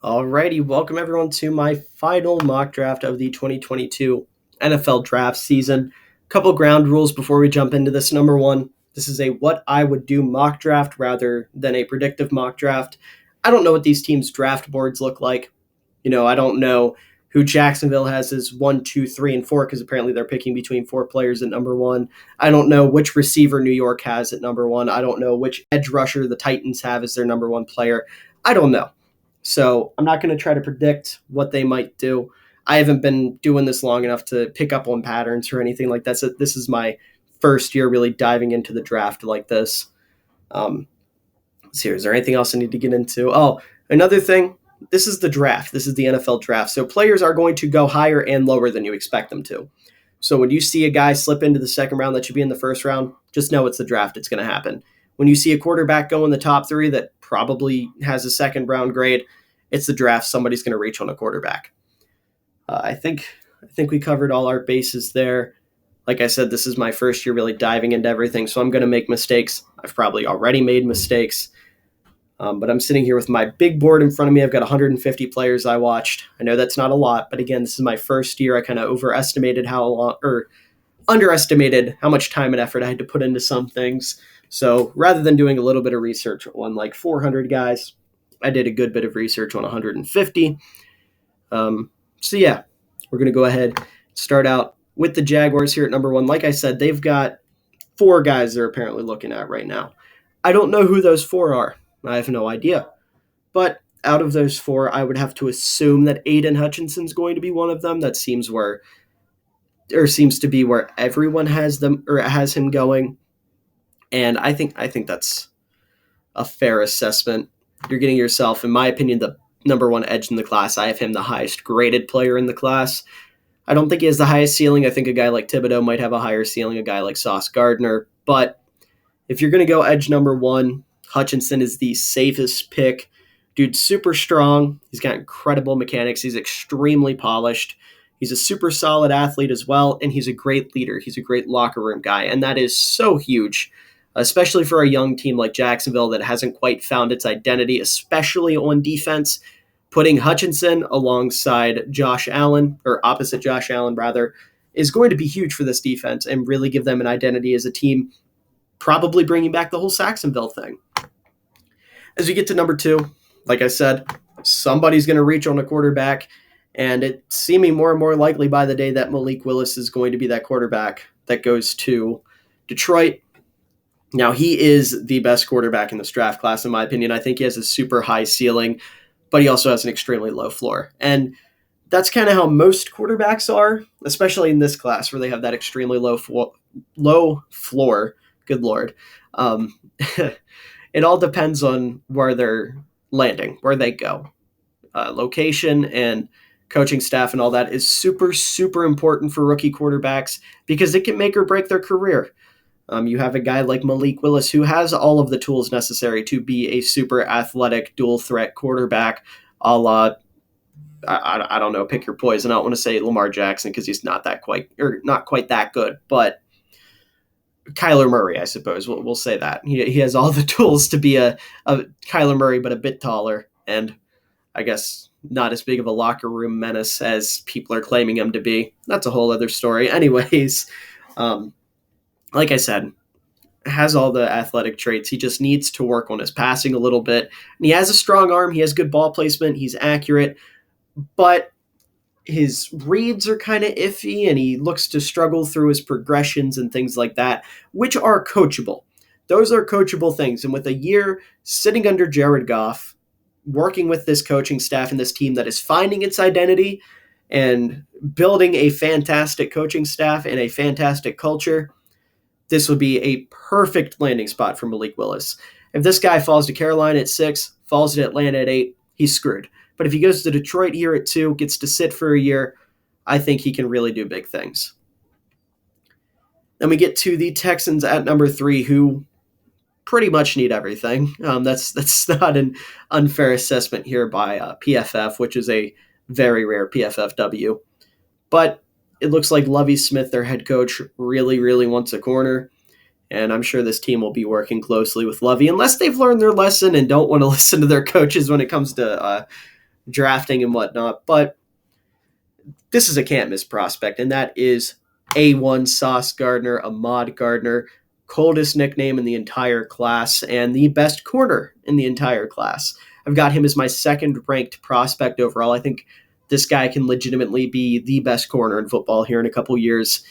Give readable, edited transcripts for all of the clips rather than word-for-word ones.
Alrighty, welcome everyone to my final mock draft of the 2022 NFL draft season. Couple ground rules before we jump into this. Number one, this is a what I would do mock draft rather than a predictive mock draft. I don't know what these teams' draft boards look like. I don't know who Jacksonville has as 1, 2, 3, and 4 because apparently they're picking between 4 players at number 1. I don't know which receiver New York has at number 1. I don't know which edge rusher the Titans have as their number 1 player. I don't know. So I'm not going to try to predict what they might do. I haven't been doing this long enough to pick up on patterns or anything like that. So this is my first year really diving into the draft like this. Let's see, is there anything else I need to get into? Oh, another thing. This is the draft. This is the NFL draft. So players are going to go higher and lower than you expect them to. So when you see a guy slip into the second round that should be in the first round, just know it's the draft. It's going to happen. When you see a quarterback go in the top 3 that probably has a second round grade, it's the draft. Somebody's going to reach on a quarterback. I think we covered all our bases there. Like I said, this is my first year really diving into everything, so I'm going to make mistakes. I've probably already made mistakes. But I'm sitting here with my big board in front of me. I've got 150 players I watched. I know that's not a lot, but again, this is my first year. I kind of underestimated how much time and effort I had to put into some things. So rather than doing a little bit of research on like 400 guys, I did a good bit of research on 150. So yeah, we're going to go ahead and start out with the Jaguars here at number 1. Like I said, they've got 4 guys they're apparently looking at right now. I don't know who those 4 are. I have no idea. But out of those 4, I would have to assume that Aiden Hutchinson's going to be one of them. That seems to be where everyone has them or has him going. And I think that's a fair assessment. You're getting yourself, in my opinion, the number 1 edge in the class. I have him the highest graded player in the class. I don't think he has the highest ceiling. I think a guy like Thibodeau might have a higher ceiling, a guy like Sauce Gardner. But if you're going to go edge number 1, Hutchinson is the safest pick. Dude's super strong. He's got incredible mechanics. He's extremely polished. He's a super solid athlete as well, and he's a great leader. He's a great locker room guy, and that is so huge, especially for a young team like Jacksonville that hasn't quite found its identity, especially on defense. Putting Hutchinson alongside Josh Allen, or opposite Josh Allen, rather, is going to be huge for this defense and really give them an identity as a team, probably bringing back the whole Saxonville thing. As we get to number 2, like I said, somebody's going to reach on a quarterback, and it's seeming more and more likely by the day that Malik Willis is going to be that quarterback that goes to Detroit. Now, he is the best quarterback in this draft class, in my opinion. I think he has a super high ceiling, but he also has an extremely low floor. And that's kind of how most quarterbacks are, especially in this class where they have that extremely low floor. Good Lord. It all depends on where they're landing, where they go. Location and coaching staff and all that is super, super important for rookie quarterbacks because it can make or break their career. You have a guy like Malik Willis who has all of the tools necessary to be a super athletic, dual-threat quarterback, a la, I don't know, pick your poison. I don't want to say Lamar Jackson because he's not quite that good, but Kyler Murray, I suppose. We'll say that. He has all the tools to be a Kyler Murray, but a bit taller, and I guess not as big of a locker room menace as people are claiming him to be. That's a whole other story. Anyways, like I said, has all the athletic traits. He just needs to work on his passing a little bit. And he has a strong arm. He has good ball placement. He's accurate, but his reads are kind of iffy, and he looks to struggle through his progressions and things like that, which are coachable. Those are coachable things. And with a year sitting under Jared Goff, working with this coaching staff and this team that is finding its identity and building a fantastic coaching staff and a fantastic culture, this would be a perfect landing spot for Malik Willis. If this guy falls to Carolina at 6, falls to Atlanta at 8, he's screwed. But if he goes to Detroit here at 2, gets to sit for a year, I think he can really do big things. Then we get to the Texans at number 3, who pretty much need everything. That's not an unfair assessment here by PFF, which is a very rare PFFW. But it looks like Lovie Smith, their head coach, really, really wants a corner. And I'm sure this team will be working closely with Lovie, unless they've learned their lesson and don't want to listen to their coaches when it comes to drafting and whatnot, but this is a can't miss prospect, and that is A1 Sauce Gardner, Ahmad Gardner, coldest nickname in the entire class, and the best corner in the entire class. I've got him as my second ranked prospect overall. I think this guy can legitimately be the best corner in football here in a couple years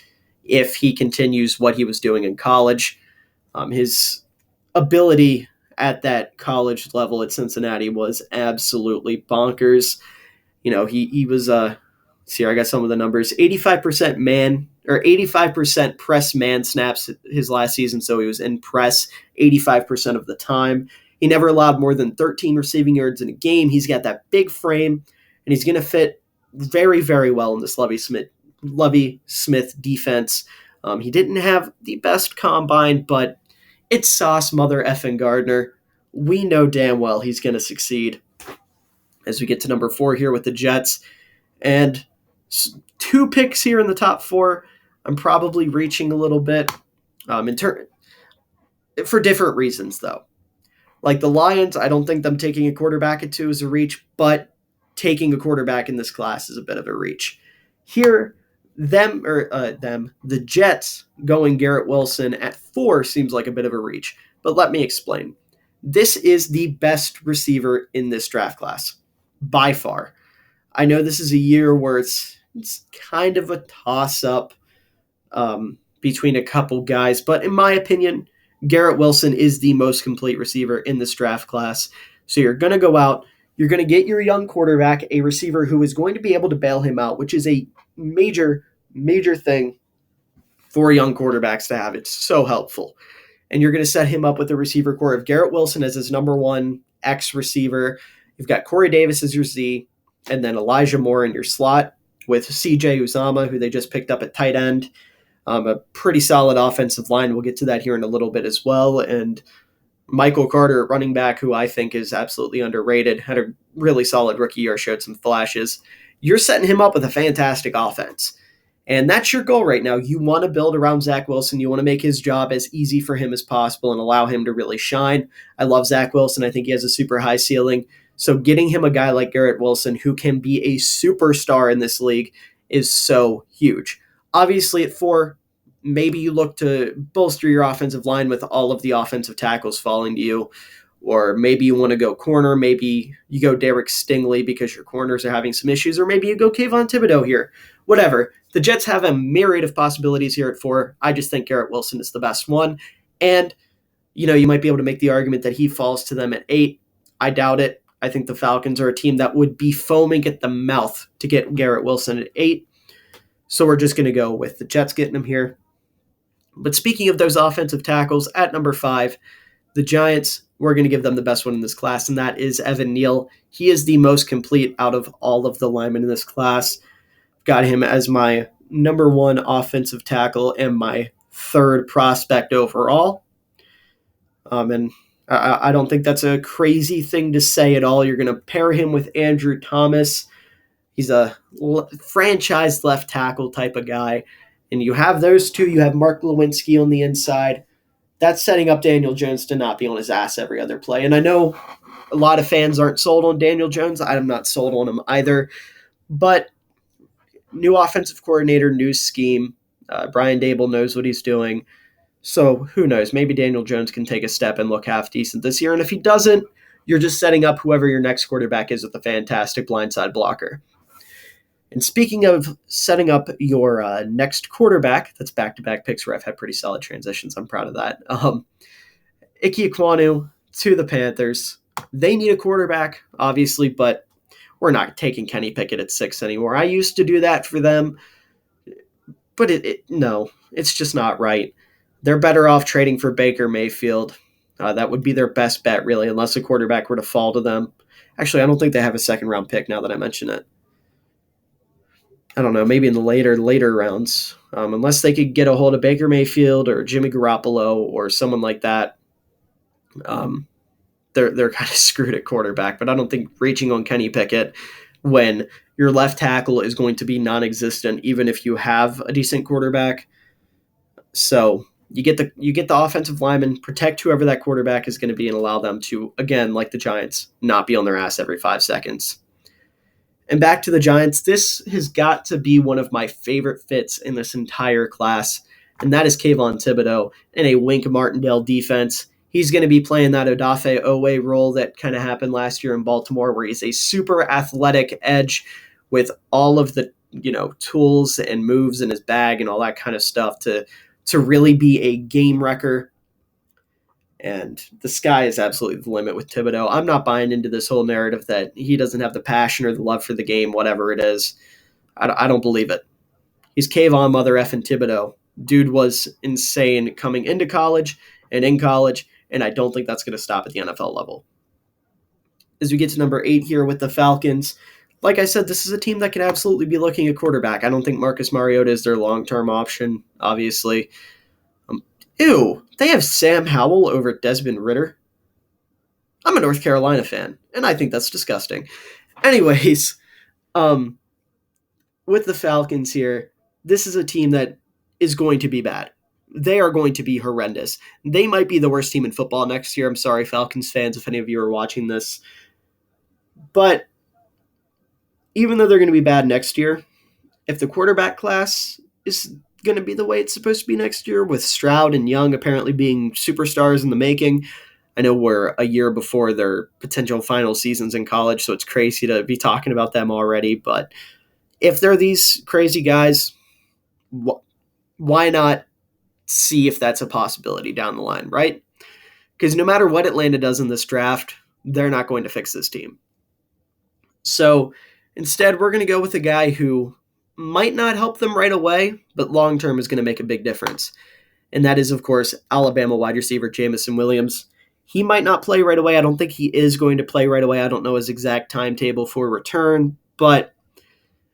if he continues what he was doing in college. His ability at that college level at Cincinnati was absolutely bonkers. He was see here, I got some of the numbers. 85% man or 85% press man snaps his last season, so he was in press 85% of the time. He never allowed more than 13 receiving yards in a game. He's got that big frame, and he's going to fit very, very well in this Lovie Smith defense. He didn't have the best combine, but it's Sauce Mother effing Gardner. We know damn well he's going to succeed. As we get to number 4 here with the Jets, and 2 picks here in the top 4, I'm probably reaching a little bit for different reasons, though. Like the Lions, I don't think them taking a quarterback at 2 is a reach, but taking a quarterback in this class is a bit of a reach. Here, the Jets going Garrett Wilson at 4 seems like a bit of a reach, but let me explain. This is the best receiver in this draft class, by far. I know this is a year where it's kind of a toss-up between a couple guys, but in my opinion, Garrett Wilson is the most complete receiver in this draft class. So you're going to go out, you're going to get your young quarterback, a receiver who is going to be able to bail him out, which is a major, major thing for young quarterbacks to have. It's so helpful. And you're going to set him up with a receiver core of Garrett Wilson as his number 1 X receiver. You've got Corey Davis as your Z, and then Elijah Moore in your slot with CJ Uzama, who they just picked up at tight end. A pretty solid offensive line. We'll get to that here in a little bit as well. And Michael Carter, running back, who I think is absolutely underrated, had a really solid rookie year, showed some flashes. You're setting him up with a fantastic offense. And that's your goal right now. You want to build around Zach Wilson. You want to make his job as easy for him as possible and allow him to really shine. I love Zach Wilson. I think he has a super high ceiling. So getting him a guy like Garrett Wilson who can be a superstar in this league is so huge. Obviously at 4, maybe you look to bolster your offensive line with all of the offensive tackles falling to you, or maybe you want to go corner. Maybe you go Derek Stingley because your corners are having some issues, or maybe you go Kayvon Thibodeau here. Whatever. The Jets have a myriad of possibilities here at 4. I just think Garrett Wilson is the best one. And, you might be able to make the argument that he falls to them at 8. I doubt it. I think the Falcons are a team that would be foaming at the mouth to get Garrett Wilson at 8. So we're just going to go with the Jets getting him here. But speaking of those offensive tackles, at number 5, the Giants, we're going to give them the best one in this class, and that is Evan Neal. He is the most complete out of all of the linemen in this class. Got him as my number 1 offensive tackle and my 3rd prospect overall. And I don't think that's a crazy thing to say at all. You're going to pair him with Andrew Thomas. He's a franchise left tackle type of guy. And you have those 2. You have Mark Lewinsky on the inside. That's setting up Daniel Jones to not be on his ass every other play. And I know a lot of fans aren't sold on Daniel Jones. I'm not sold on him either. But new offensive coordinator, new scheme. Brian Dable knows what he's doing. So who knows? Maybe Daniel Jones can take a step and look half decent this year. And if he doesn't, you're just setting up whoever your next quarterback is with a fantastic blindside blocker. And speaking of setting up your next quarterback, that's back-to-back picks where I've had pretty solid transitions. I'm proud of that. Ike Ekwonu to the Panthers. They need a quarterback, obviously, but we're not taking Kenny Pickett at 6 anymore. I used to do that for them, but no, it's just not right. They're better off trading for Baker Mayfield. That would be their best bet, really, unless a quarterback were to fall to them. Actually, I don't think they have a second-round pick now that I mention it. I don't know, maybe in the later rounds. Unless they could get a hold of Baker Mayfield or Jimmy Garoppolo or someone like that, they're kind of screwed at quarterback. But I don't think reaching on Kenny Pickett when your left tackle is going to be non-existent, even if you have a decent quarterback. So you get the offensive lineman, protect whoever that quarterback is going to be, and allow them to, again, like the Giants, not be on their ass every 5 seconds. And back to the Giants, this has got to be one of my favorite fits in this entire class, and that is Kayvon Thibodeau in a Wink Martindale defense. He's going to be playing that Odafe Owe role that kind of happened last year in Baltimore, where he's a super athletic edge with all of the tools and moves in his bag and all that kind of stuff to really be a game wrecker. And the sky is absolutely the limit with Thibodeau. I'm not buying into this whole narrative that he doesn't have the passion or the love for the game, whatever it is. I don't believe it. He's Kayvon mother effing Thibodeau. Dude was insane coming into college and in college, and I don't think that's going to stop at the NFL level. As we get to number 8 here with the Falcons, like I said, this is a team that could absolutely be looking at quarterback. I don't think Marcus Mariota is their long-term option, obviously. They have Sam Howell over Desmond Ridder. I'm a North Carolina fan, and I think that's disgusting. Anyways, with the Falcons here, this is a team that is going to be bad. They are going to be horrendous. They might be the worst team in football next year. I'm sorry, Falcons fans, if any of you are watching this. But even though they're going to be bad next year, if the quarterback class is going to be the way it's supposed to be next year, with Stroud and Young apparently being superstars in the making, I know we're a year before their potential final seasons in college, so it's crazy to be talking about them already. But if they're these crazy guys, why not see if that's a possibility down the line, right? Because no matter what Atlanta does in this draft, they're not going to fix this team. So instead, we're going to go with a guy who might not help them right away, but long-term is going to make a big difference. And that is, of course, Alabama wide receiver Jamison Williams. He might not play right away. I don't think he is going to play right away. I don't know his exact timetable for return, but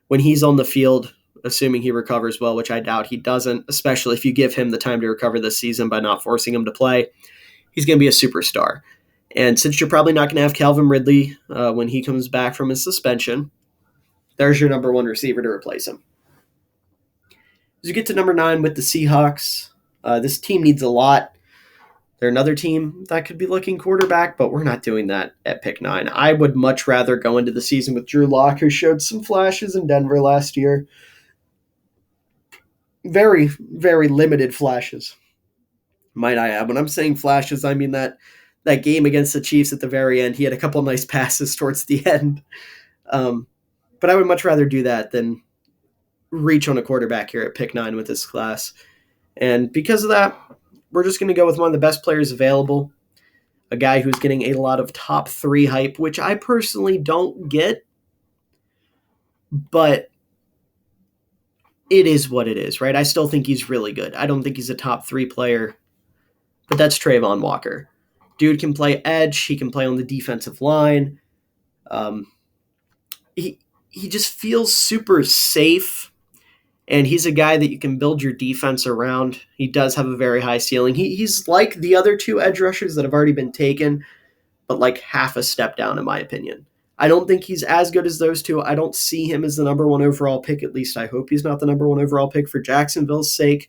when he's on the field, assuming he recovers well, which I doubt he doesn't, especially if you give him the time to recover this season by not forcing him to play, he's going to be a superstar. And since you're probably not going to have Calvin Ridley when he comes back from his suspension, there's your number 1 receiver to replace him. As you get to number 9 with the Seahawks, this team needs a lot. They're another team that could be looking quarterback, but we're not doing that at pick 9. I would much rather go into the season with Drew Lock, who showed some flashes in Denver last year. Very, very limited flashes, might I add. When I'm saying flashes, I mean that game against the Chiefs at the very end. He had a couple nice passes towards the end. But I would much rather do that than reach on a quarterback here at pick 9 with this class. And because of that, we're just going to go with one of the best players available, a guy who's getting a lot of top 3 hype, which I personally don't get, but it is what it is, right? I still think he's really good. I don't think he's a top 3 player, but that's Trayvon Walker. Dude can play edge. He can play on the defensive line. He just feels super safe. And he's a guy that you can build your defense around. He does have a very high ceiling. He's like the other 2 edge rushers that have already been taken, but like half a step down in my opinion. I don't think he's as good as those 2. I don't see him as the number 1 overall pick. At least I hope he's not the number 1 overall pick for Jacksonville's sake.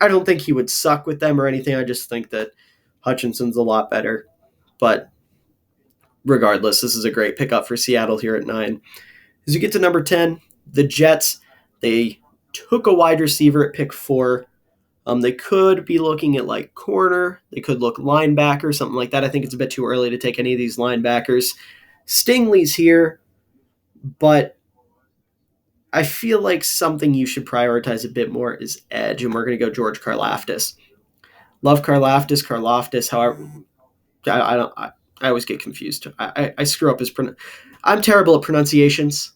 I don't think he would suck with them or anything. I just think that Hutchinson's a lot better. But regardless, this is a great pickup for Seattle here at 9. As you get to number 10, the Jets, they took a wide receiver at pick 4. They could be looking at like corner. They could look linebacker, something like that. I think it's a bit too early to take any of these linebackers. Stingley's here, but I feel like something you should prioritize a bit more is edge, and we're going to go George Karlaftis. Love Karlaftis. However, I always get confused. I screw up his I'm terrible at pronunciations.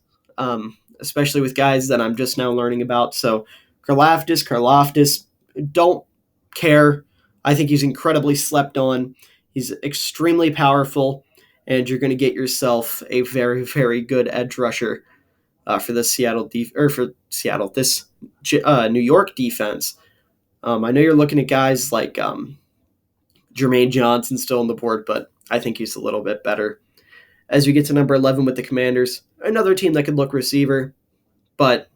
Especially with guys that I'm just now learning about. So Karlaftis, don't care. I think he's incredibly slept on. He's extremely powerful, and you're going to get yourself a very, very good edge rusher for this New York defense. I know you're looking at guys like Jermaine Johnson still on the board, but I think he's a little bit better. As we get to number 11 with the Commanders, another team that could look receiver, but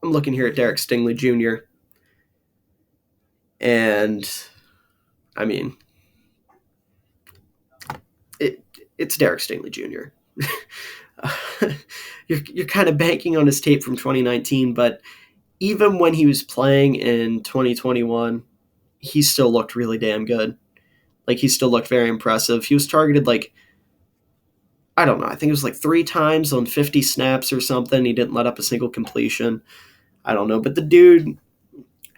I'm looking here at Derek Stingley Jr. And, I mean, it's Derek Stingley Jr. you're kind of banking on his tape from 2019, but even when he was playing in 2021, he still looked really damn good. Like, he still looked very impressive. He was targeted, like, I don't know, I think it was like 3 times on 50 snaps or something. He didn't let up a single completion. I don't know, but the dude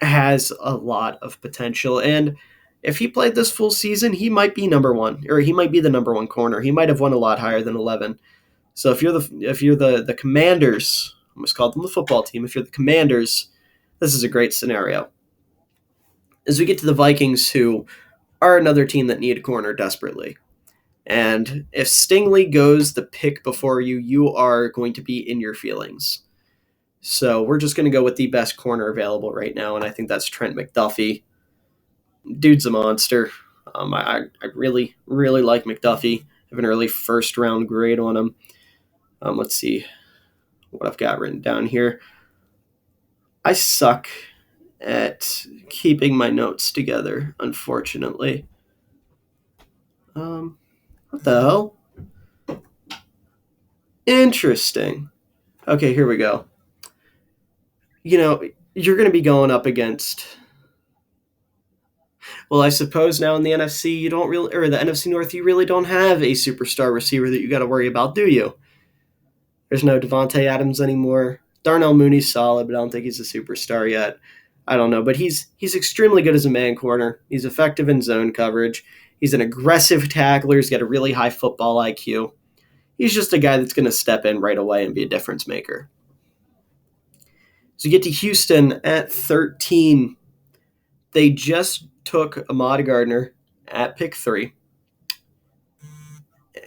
has a lot of potential, and if he played this full season, he might be number one, or he might be the number one corner. He might have won a lot higher than 11. So if you're the Commanders, I almost called them the football team. If you're the Commanders, this is a great scenario. As we get to the Vikings, who are another team that need a corner desperately. And if Stingley goes the pick before you, you are going to be in your feelings. So we're just going to go with the best corner available right now, and I think that's Trent McDuffie. Dude's a monster. I really, really like McDuffie. I have an early first-round grade on him. Let's see what I've got written down here. I suck at keeping my notes together, unfortunately. What the hell? Interesting. Okay, here we go. You know, you're going to be going up against... Well, I suppose now in the NFC, you don't really... Or the NFC North, you really don't have a superstar receiver that you got to worry about, do you? There's no Devontae Adams anymore. Darnell Mooney's solid, but I don't think he's a superstar yet. I don't know, but he's extremely good as a man corner. He's effective in zone coverage. He's an aggressive tackler. He's got a really high football IQ. He's just a guy that's going to step in right away and be a difference maker. So you get to Houston at 13. They just took Ahmad Gardner at pick 3.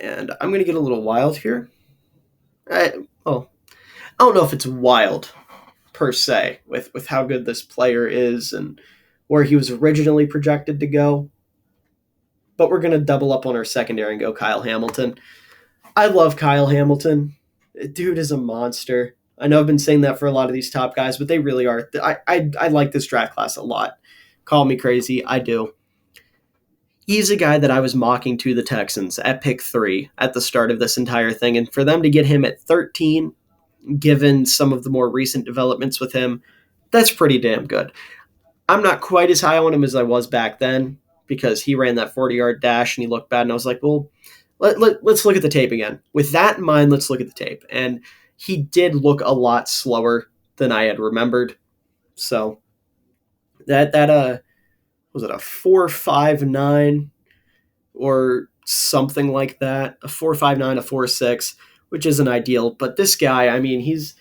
And I'm going to get a little wild here. I don't know if it's wild per se with how good this player is and where he was originally projected to go. But we're going to double up on our secondary and go Kyle Hamilton. I love Kyle Hamilton. Dude is a monster. I know I've been saying that for a lot of these top guys, but they really are. I like this draft class a lot. Call me crazy. I do. He's a guy that I was mocking to the Texans at pick 3 at the start of this entire thing. And for them to get him at 13, given some of the more recent developments with him, that's pretty damn good. I'm not quite as high on him as I was back then because he ran that 40-yard dash and he looked bad. And I was like, well, let's look at the tape again. With that in mind, let's look at the tape. And he did look a lot slower than I had remembered. So that was it a 4.59 or something like that? A 4.59, a 4.6, which isn't ideal. But this guy, I mean, he's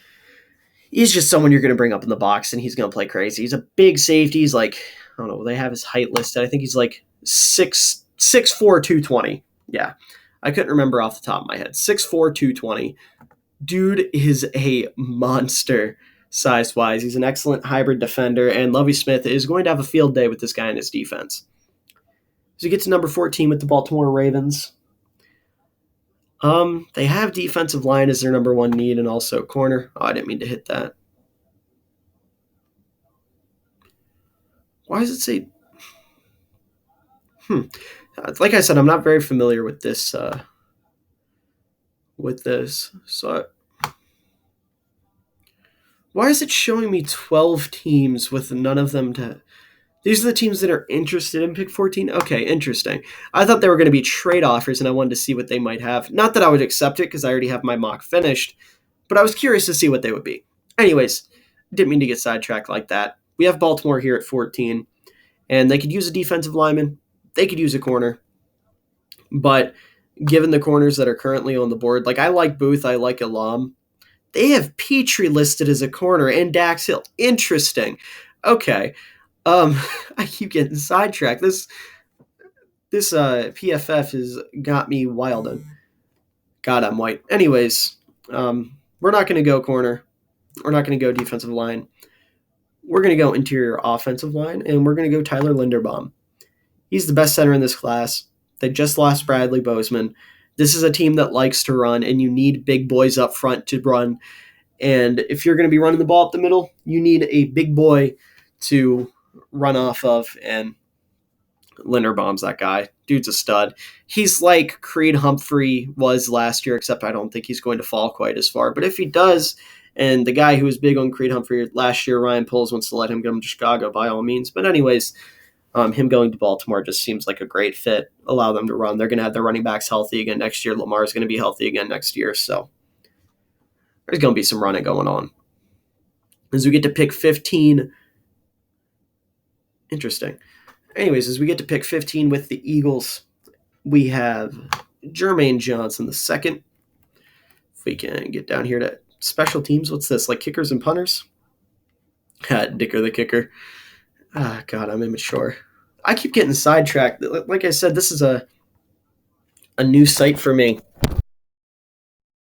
just someone you're going to bring up in the box, and he's going to play crazy. He's a big safety. He's like, I don't know, they have his height listed. I think he's like 6'4", 220. Yeah, I couldn't remember off the top of my head. 6'4", 220. Dude is a monster size-wise. He's an excellent hybrid defender, and Lovie Smith is going to have a field day with this guy in his defense. So he gets to number 14 with the Baltimore Ravens. They have defensive line as their number one need and also corner. Oh, I didn't mean to hit that. Why does it say... Like I said, I'm not very familiar with this. So why is it showing me 12 teams with none of them to... These are the teams that are interested in pick 14? Okay, interesting. I thought they were going to be trade offers, and I wanted to see what they might have. Not that I would accept it, because I already have my mock finished, but I was curious to see what they would be. Anyways, didn't mean to get sidetracked like that. We have Baltimore here at 14, and they could use a defensive lineman. They could use a corner. But given the corners that are currently on the board, like I like Booth, I like Elam. They have Petrie listed as a corner and Dax Hill. Interesting. Okay. I keep getting sidetracked. This PFF has got me wilding. God, I'm white. Anyways, we're not going to go corner. We're not going to go defensive line. We're going to go interior offensive line, and we're going to go Tyler Linderbaum. He's the best center in this class. They just lost Bradley Bozeman. This is a team that likes to run, and you need big boys up front to run. And if you're going to be running the ball up the middle, you need a big boy to run off of, and Linderbaum's that guy. Dude's a stud. He's like Creed Humphrey was last year, except I don't think he's going to fall quite as far. But if he does, and the guy who was big on Creed Humphrey last year, Ryan Poles, wants to let him come to Chicago, by all means. But anyways, him going to Baltimore just seems like a great fit. Allow them to run. They're going to have their running backs healthy again next year. Lamar's going to be healthy again next year. So there's going to be some running going on. As we get to pick 15, interesting. Anyways, as we get to pick 15 with the Eagles, we have Jermaine Johnson, the second. If we can get down here to special teams, what's this? Like kickers and punters? Dicker the kicker. God, I'm immature. I keep getting sidetracked. Like I said, this is a new site for me.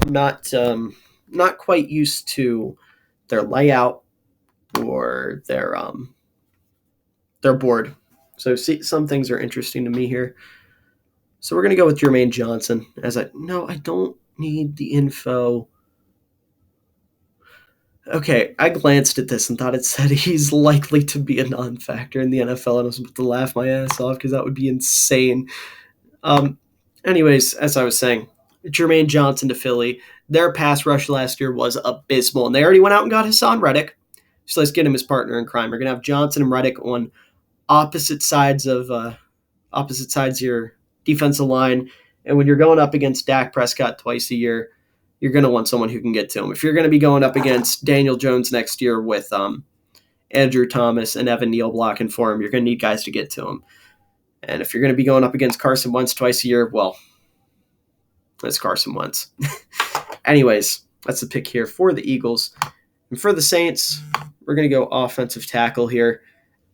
I'm not quite used to their layout or their board. So see, some things are interesting to me here. So we're going to go with Jermaine Johnson. I don't need the info. Okay, I glanced at this and thought it said he's likely to be a non-factor in the NFL, and I was about to laugh my ass off because that would be insane. Anyways, as I was saying, Jermaine Johnson to Philly. Their pass rush last year was abysmal, and they already went out and got Hassan Reddick. So let's get him his partner in crime. We're going to have Johnson and Reddick on opposite sides of your defensive line. And when you're going up against Dak Prescott twice a year, you're going to want someone who can get to him. If you're going to be going up against Daniel Jones next year with Andrew Thomas and Evan Neal blocking for him, you're going to need guys to get to him. And if you're going to be going up against Carson Wentz twice a year, well, it's Carson Wentz. Anyways, that's the pick here for the Eagles. And for the Saints, we're going to go offensive tackle here.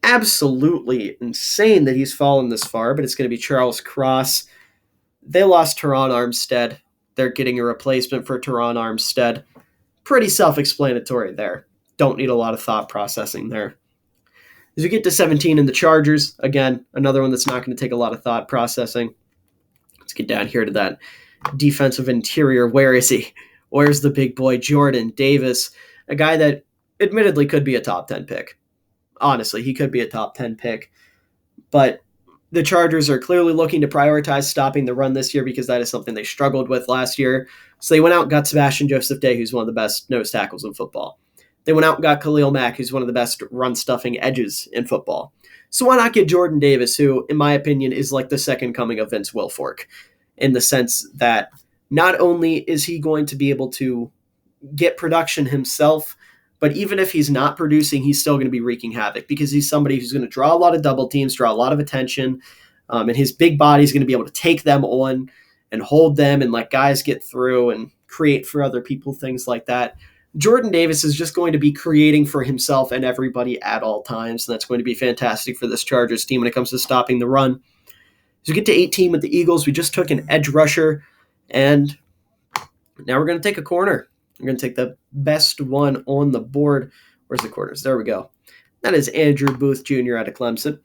Absolutely insane that he's fallen this far, but it's going to be Charles Cross. They lost Teron Armstead. They're getting a replacement for Teron Armstead. Pretty self-explanatory there. Don't need a lot of thought processing there. As we get to 17 in the Chargers, again, another one that's not going to take a lot of thought processing. Let's get down here to that defensive interior. Where is he? Where's the big boy, Jordan Davis? A guy that admittedly could be a top 10 pick. Honestly, he could be a top 10 pick. But the Chargers are clearly looking to prioritize stopping the run this year because that is something they struggled with last year. So they went out and got Sebastian Joseph Day, who's one of the best nose tackles in football. They went out and got Khalil Mack, who's one of the best run-stuffing edges in football. So why not get Jordan Davis, who, in my opinion, is like the second coming of Vince Wilfork, in the sense that not only is he going to be able to get production himself, but even if he's not producing, he's still going to be wreaking havoc because he's somebody who's going to draw a lot of double teams, draw a lot of attention, and his big body is going to be able to take them on and hold them and let guys get through and create for other people, things like that. Jordan Davis is just going to be creating for himself and everybody at all times, and that's going to be fantastic for this Chargers team when it comes to stopping the run. As we get to 18 with the Eagles, we just took an edge rusher, and now we're going to take a corner. We're going to take the best one on the board. Where's the corners? There we go. That is Andrew Booth Jr. out of Clemson.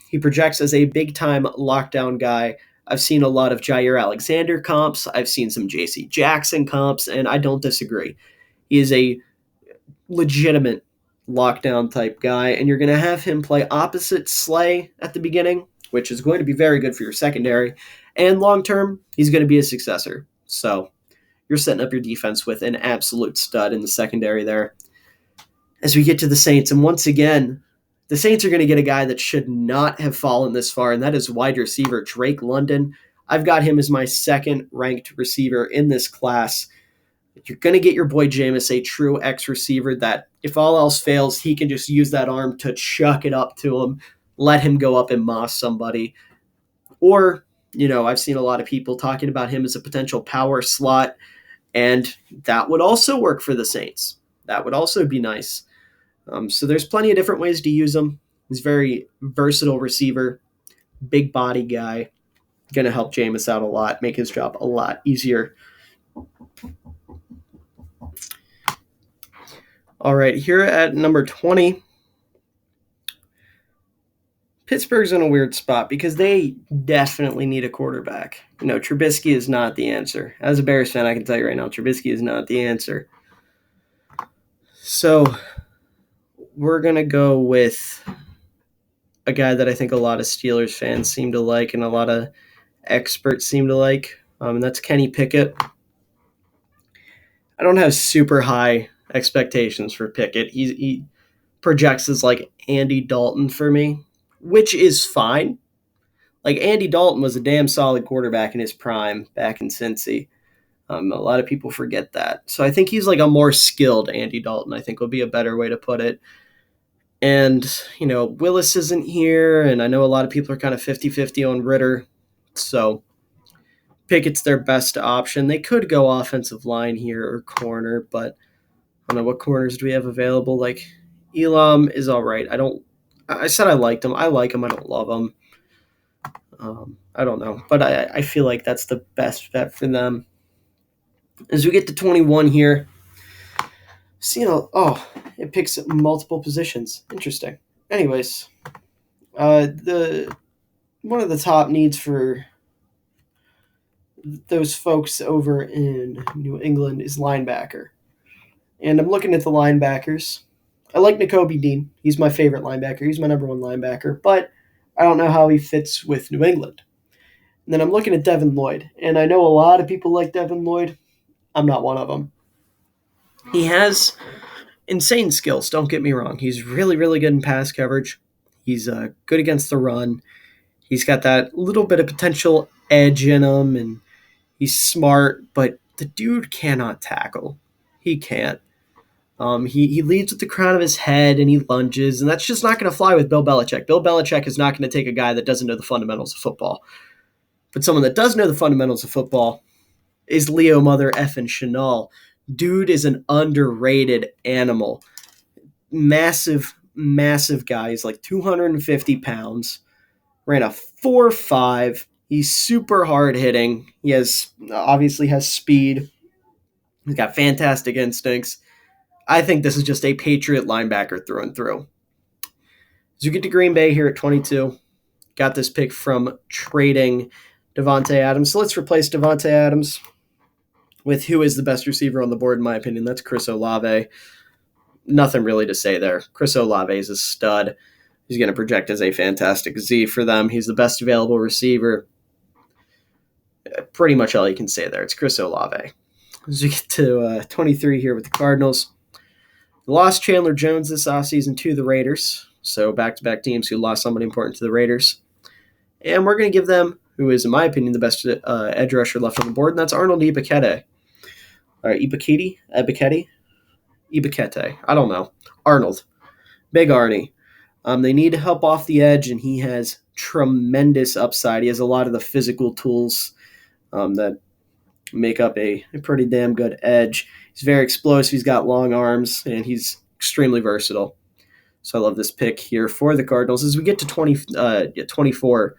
He projects as a big-time lockdown guy. I've seen a lot of Jair Alexander comps. I've seen some J.C. Jackson comps, and I don't disagree. He is a legitimate lockdown type guy, and you're going to have him play opposite Slay at the beginning, which is going to be very good for your secondary. And long-term, he's going to be a successor. So you're setting up your defense with an absolute stud in the secondary there. As we get to the Saints, and once again, the Saints are going to get a guy that should not have fallen this far, and that is wide receiver Drake London. I've got him as my second-ranked receiver in this class. You're going to get your boy Jameis, a true X-receiver that, if all else fails, he can just use that arm to chuck it up to him, let him go up and moss somebody. Or, I've seen a lot of people talking about him as a potential power slot, and that would also work for the Saints. That would also be nice. So there's plenty of different ways to use him. He's a very versatile receiver, big body guy. Going to help Jameis out a lot, make his job a lot easier. All right, here at number 20, Pittsburgh's in a weird spot because they definitely need a quarterback. Trubisky is not the answer. As a Bears fan, I can tell you right now, Trubisky is not the answer. So we're going to go with a guy that I think a lot of Steelers fans seem to like and a lot of experts seem to like, and that's Kenny Pickett. I don't have super high expectations for Pickett. He projects as like Andy Dalton for me, which is fine. Like Andy Dalton was a damn solid quarterback in his prime back in Cincy. A lot of people forget that. So I think he's like a more skilled Andy Dalton, I think would be a better way to put it. And, Willis isn't here, and I know a lot of people are kind of 50-50 on Ritter. So Pickett's their best option. They could go offensive line here or corner, but I don't know what corners do we have available. Like Elam is all right. I said I liked him. I like him. I don't love him. I don't know, but I feel like that's the best bet for them. As we get to 21 here, it picks multiple positions. Interesting. Anyways, the one of the top needs for those folks over in New England is linebacker. And I'm looking at the linebackers. I like Nakobe Dean. He's my favorite linebacker. He's my number one linebacker, but I don't know how he fits with New England. And then I'm looking at Devin Lloyd, and I know a lot of people like Devin Lloyd. I'm not one of them. He has insane skills, don't get me wrong. He's really, really good in pass coverage. He's good against the run. He's got that little bit of potential edge in him, and he's smart, but the dude cannot tackle. He can't. He leads with the crown of his head, and he lunges, and that's just not going to fly with Bill Belichick. Bill Belichick is not going to take a guy that doesn't know the fundamentals of football. But someone that does know the fundamentals of football is Leo Mother effing Chenal. Dude is an underrated animal. Massive, massive guy. He's like 250 pounds. Ran a 4.5. He's super hard hitting. He obviously has speed. He's got fantastic instincts. I think this is just a Patriot linebacker through and through. As you get to Green Bay here at 22, got this pick from trading Devonta Adams. So let's replace Devonta Adams with who is the best receiver on the board, in my opinion. That's Chris Olave. Nothing really to say there. Chris Olave is a stud. He's going to project as a fantastic Z for them. He's the best available receiver. Pretty much all you can say there. It's Chris Olave. As we get to 23 here with the Cardinals, they lost Chandler Jones this offseason to the Raiders. So back-to-back teams who lost somebody important to the Raiders. And we're going to give them, who is, in my opinion, the best edge rusher left on the board, and that's Arnold Ebiketie. All right, Ebiketie? Ebiketie. I don't know. Arnold. Big Arnie. They need help off the edge, and he has tremendous upside. He has a lot of the physical tools that make up a pretty damn good edge. He's very explosive. He's got long arms, and he's extremely versatile. So I love this pick here for the Cardinals. As we get to 24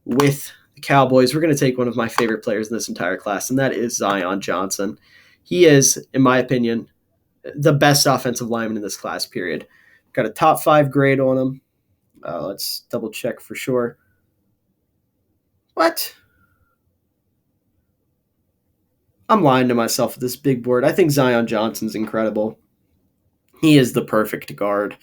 with the Cowboys, we're going to take one of my favorite players in this entire class, and that is Zion Johnson. He is, in my opinion, the best offensive lineman in this class, period. Got a top 5 grade on him. Let's double check for sure. What? I'm lying to myself with this big board. I think Zion Johnson's incredible. He is the perfect guard.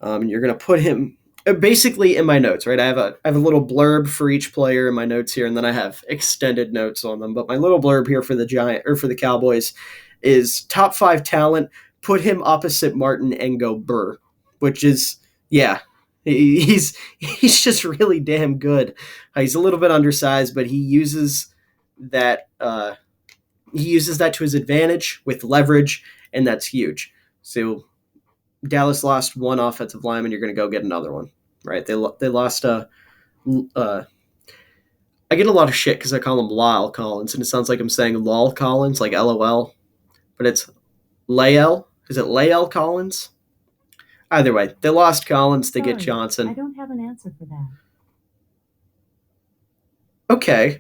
You're going to put him basically in my notes, right? I have a little blurb for each player in my notes here, and then I have extended notes on them. But my little blurb here for the Cowboys is top 5 talent. Put him opposite Martin and go Burr, which is, yeah, he's just really damn good. He's a little bit undersized, but he uses that to his advantage with leverage, and that's huge. So Dallas lost one offensive lineman. You're going to go get another one, right? They lost I get a lot of shit because I call him Lyle Collins, and it sounds like I'm saying Lol Collins, like LOL, but it's Lael. Is it Lael Collins? Either way, they lost Collins to get Johnson. I don't have an answer for that. Okay.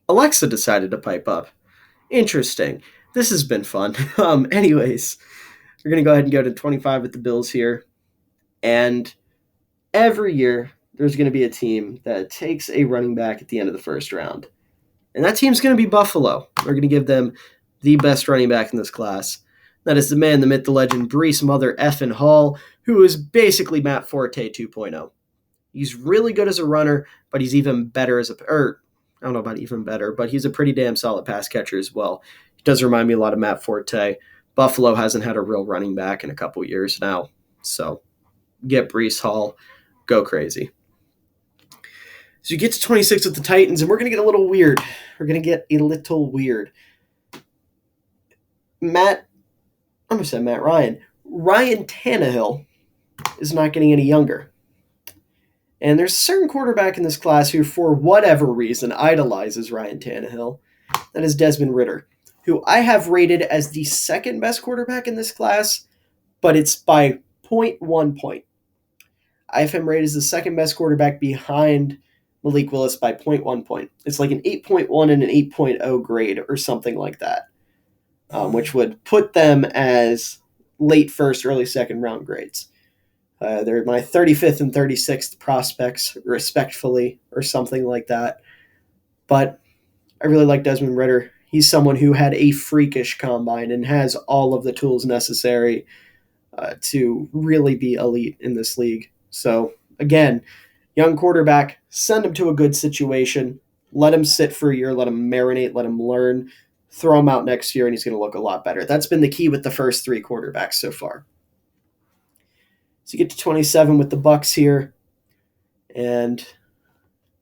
Alexa decided to pipe up. Interesting. This has been fun. Anyways, we're going to go ahead and go to 25 with the Bills here. And every year, there's going to be a team that takes a running back at the end of the first round. And that team's going to be Buffalo. We're going to give them the best running back in this class. That is the man, the myth, the legend, Breece Mother effin' Hall, who is basically Matt Forte 2.0. He's really good as a runner, but he's even better as I don't know about even better, but he's a pretty damn solid pass catcher as well. He does remind me a lot of Matt Forte. Buffalo hasn't had a real running back in a couple years now, so get Breece Hall, go crazy. So you get to 26 with the Titans, and we're going to get a little weird. I'm going to say Matt Ryan. Ryan Tannehill is not getting any younger. And there's a certain quarterback in this class who, for whatever reason, idolizes Ryan Tannehill. That is Desmond Ridder, who I have rated as the second best quarterback in this class, but it's by 0.1 point. I have him rated as the second best quarterback behind Malik Willis by 0.1 point. It's like an 8.1 and an 8.0 grade or something like that, which would put them as late first, early second round grades. They're my 35th and 36th prospects, respectfully, or something like that. But I really like Desmond Ridder. He's someone who had a freakish combine and has all of the tools necessary to really be elite in this league. So, again, young quarterback, send him to a good situation. Let him sit for a year. Let him marinate. Let him learn. Throw him out next year, and he's going to look a lot better. That's been the key with the first three quarterbacks so far. So you get to 27 with the Bucs here, and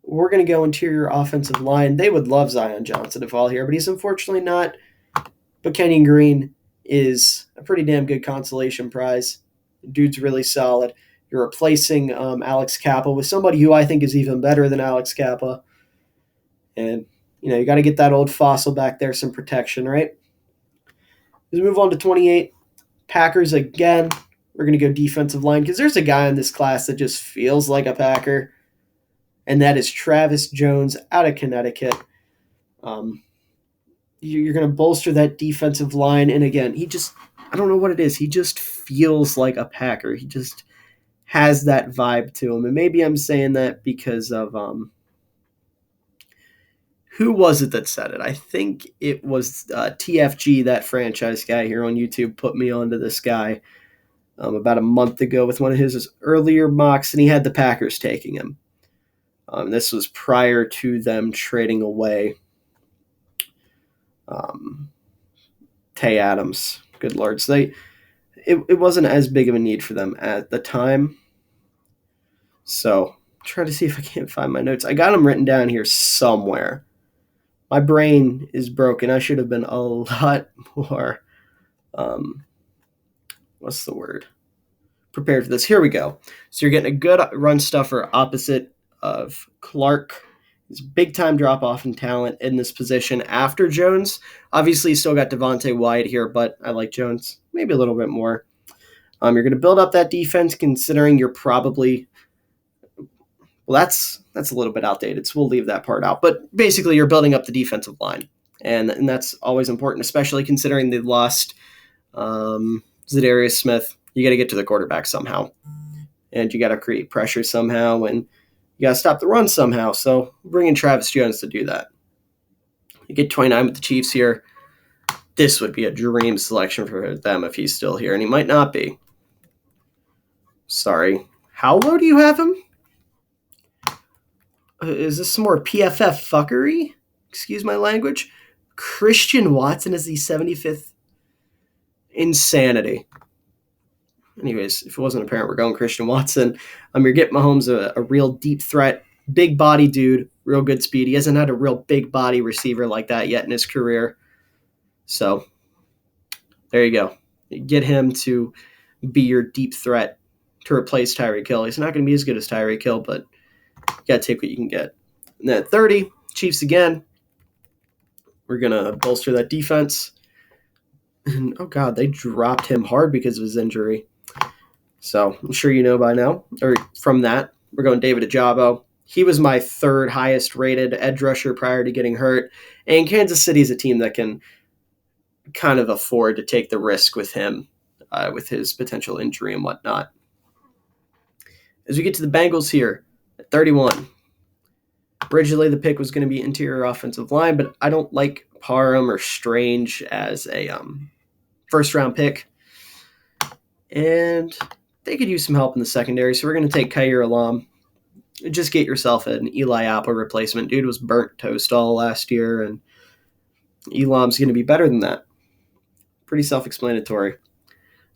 we're going to go interior offensive line. They would love Zion Johnson to fall here, but he's unfortunately not. But Kenyon Green is a pretty damn good consolation prize. Dude's really solid. You're replacing Alex Kappa with somebody who I think is even better than Alex Kappa. And, you got to get that old fossil back there, some protection, right? Let's move on to 28. Packers again. We're going to go defensive line because there's a guy in this class that just feels like a Packer, and that is Travis Jones out of Connecticut. You're going to bolster that defensive line, and again, I don't know what it is. He just feels like a Packer. He just has that vibe to him, and maybe I'm saying that because of who was it that said it? I think it was TFG, that franchise guy here on YouTube, put me onto this guy about a month ago with one of his earlier mocks, and he had the Packers taking him. This was prior to them trading away Tay Adams. Good Lord. So it wasn't as big of a need for them at the time. So try to see if I can't find my notes. I got them written down here somewhere. My brain is broken. I should have been a lot more, what's the word? Prepared for this. Here we go. So you're getting a good run stuffer opposite of Clark. It's a big-time drop-off in talent in this position after Jones. Obviously, you still got Devonta Wyatt here, but I like Jones maybe a little bit more. You're going to build up that defense considering you're probably – well, that's a little bit outdated, so we'll leave that part out. But basically, you're building up the defensive line, and that's always important, especially considering they lost Zadarius Smith. You got to get to the quarterback somehow, and you got to create pressure somehow, and you got to stop the run somehow. So bring in Travis Jones to do that. You get 29 with the Chiefs here. This would be a dream selection for them if he's still here, and he might not be. Sorry. How low do you have him? Is this some more PFF fuckery? Excuse my language. Christian Watson is the 75th. Insanity. Anyways, if it wasn't apparent, we're going Christian Watson. You're getting Mahomes a real deep threat, big body dude, real good speed. He hasn't had a real big body receiver like that yet in his career. So there you go. You get him to be your deep threat to replace Tyreek Hill. He's not going to be as good as Tyreek Hill, but you got to take what you can get. And then at 30, Chiefs again. We're going to bolster that defense. And, oh, God, they dropped him hard because of his injury. So I'm sure you know by now, or from that, we're going David Ajabo. He was my third highest rated edge rusher prior to getting hurt. And Kansas City is a team that can kind of afford to take the risk with him, with his potential injury and whatnot. As we get to the Bengals here at 31, originally the pick was going to be interior offensive line, but I don't like Parham or Strange as a first-round pick. And they could use some help in the secondary, so we're going to take Khair Alam. Just get yourself an Eli Apple replacement. Dude was burnt toast all last year, and Elam's going to be better than that. Pretty self-explanatory.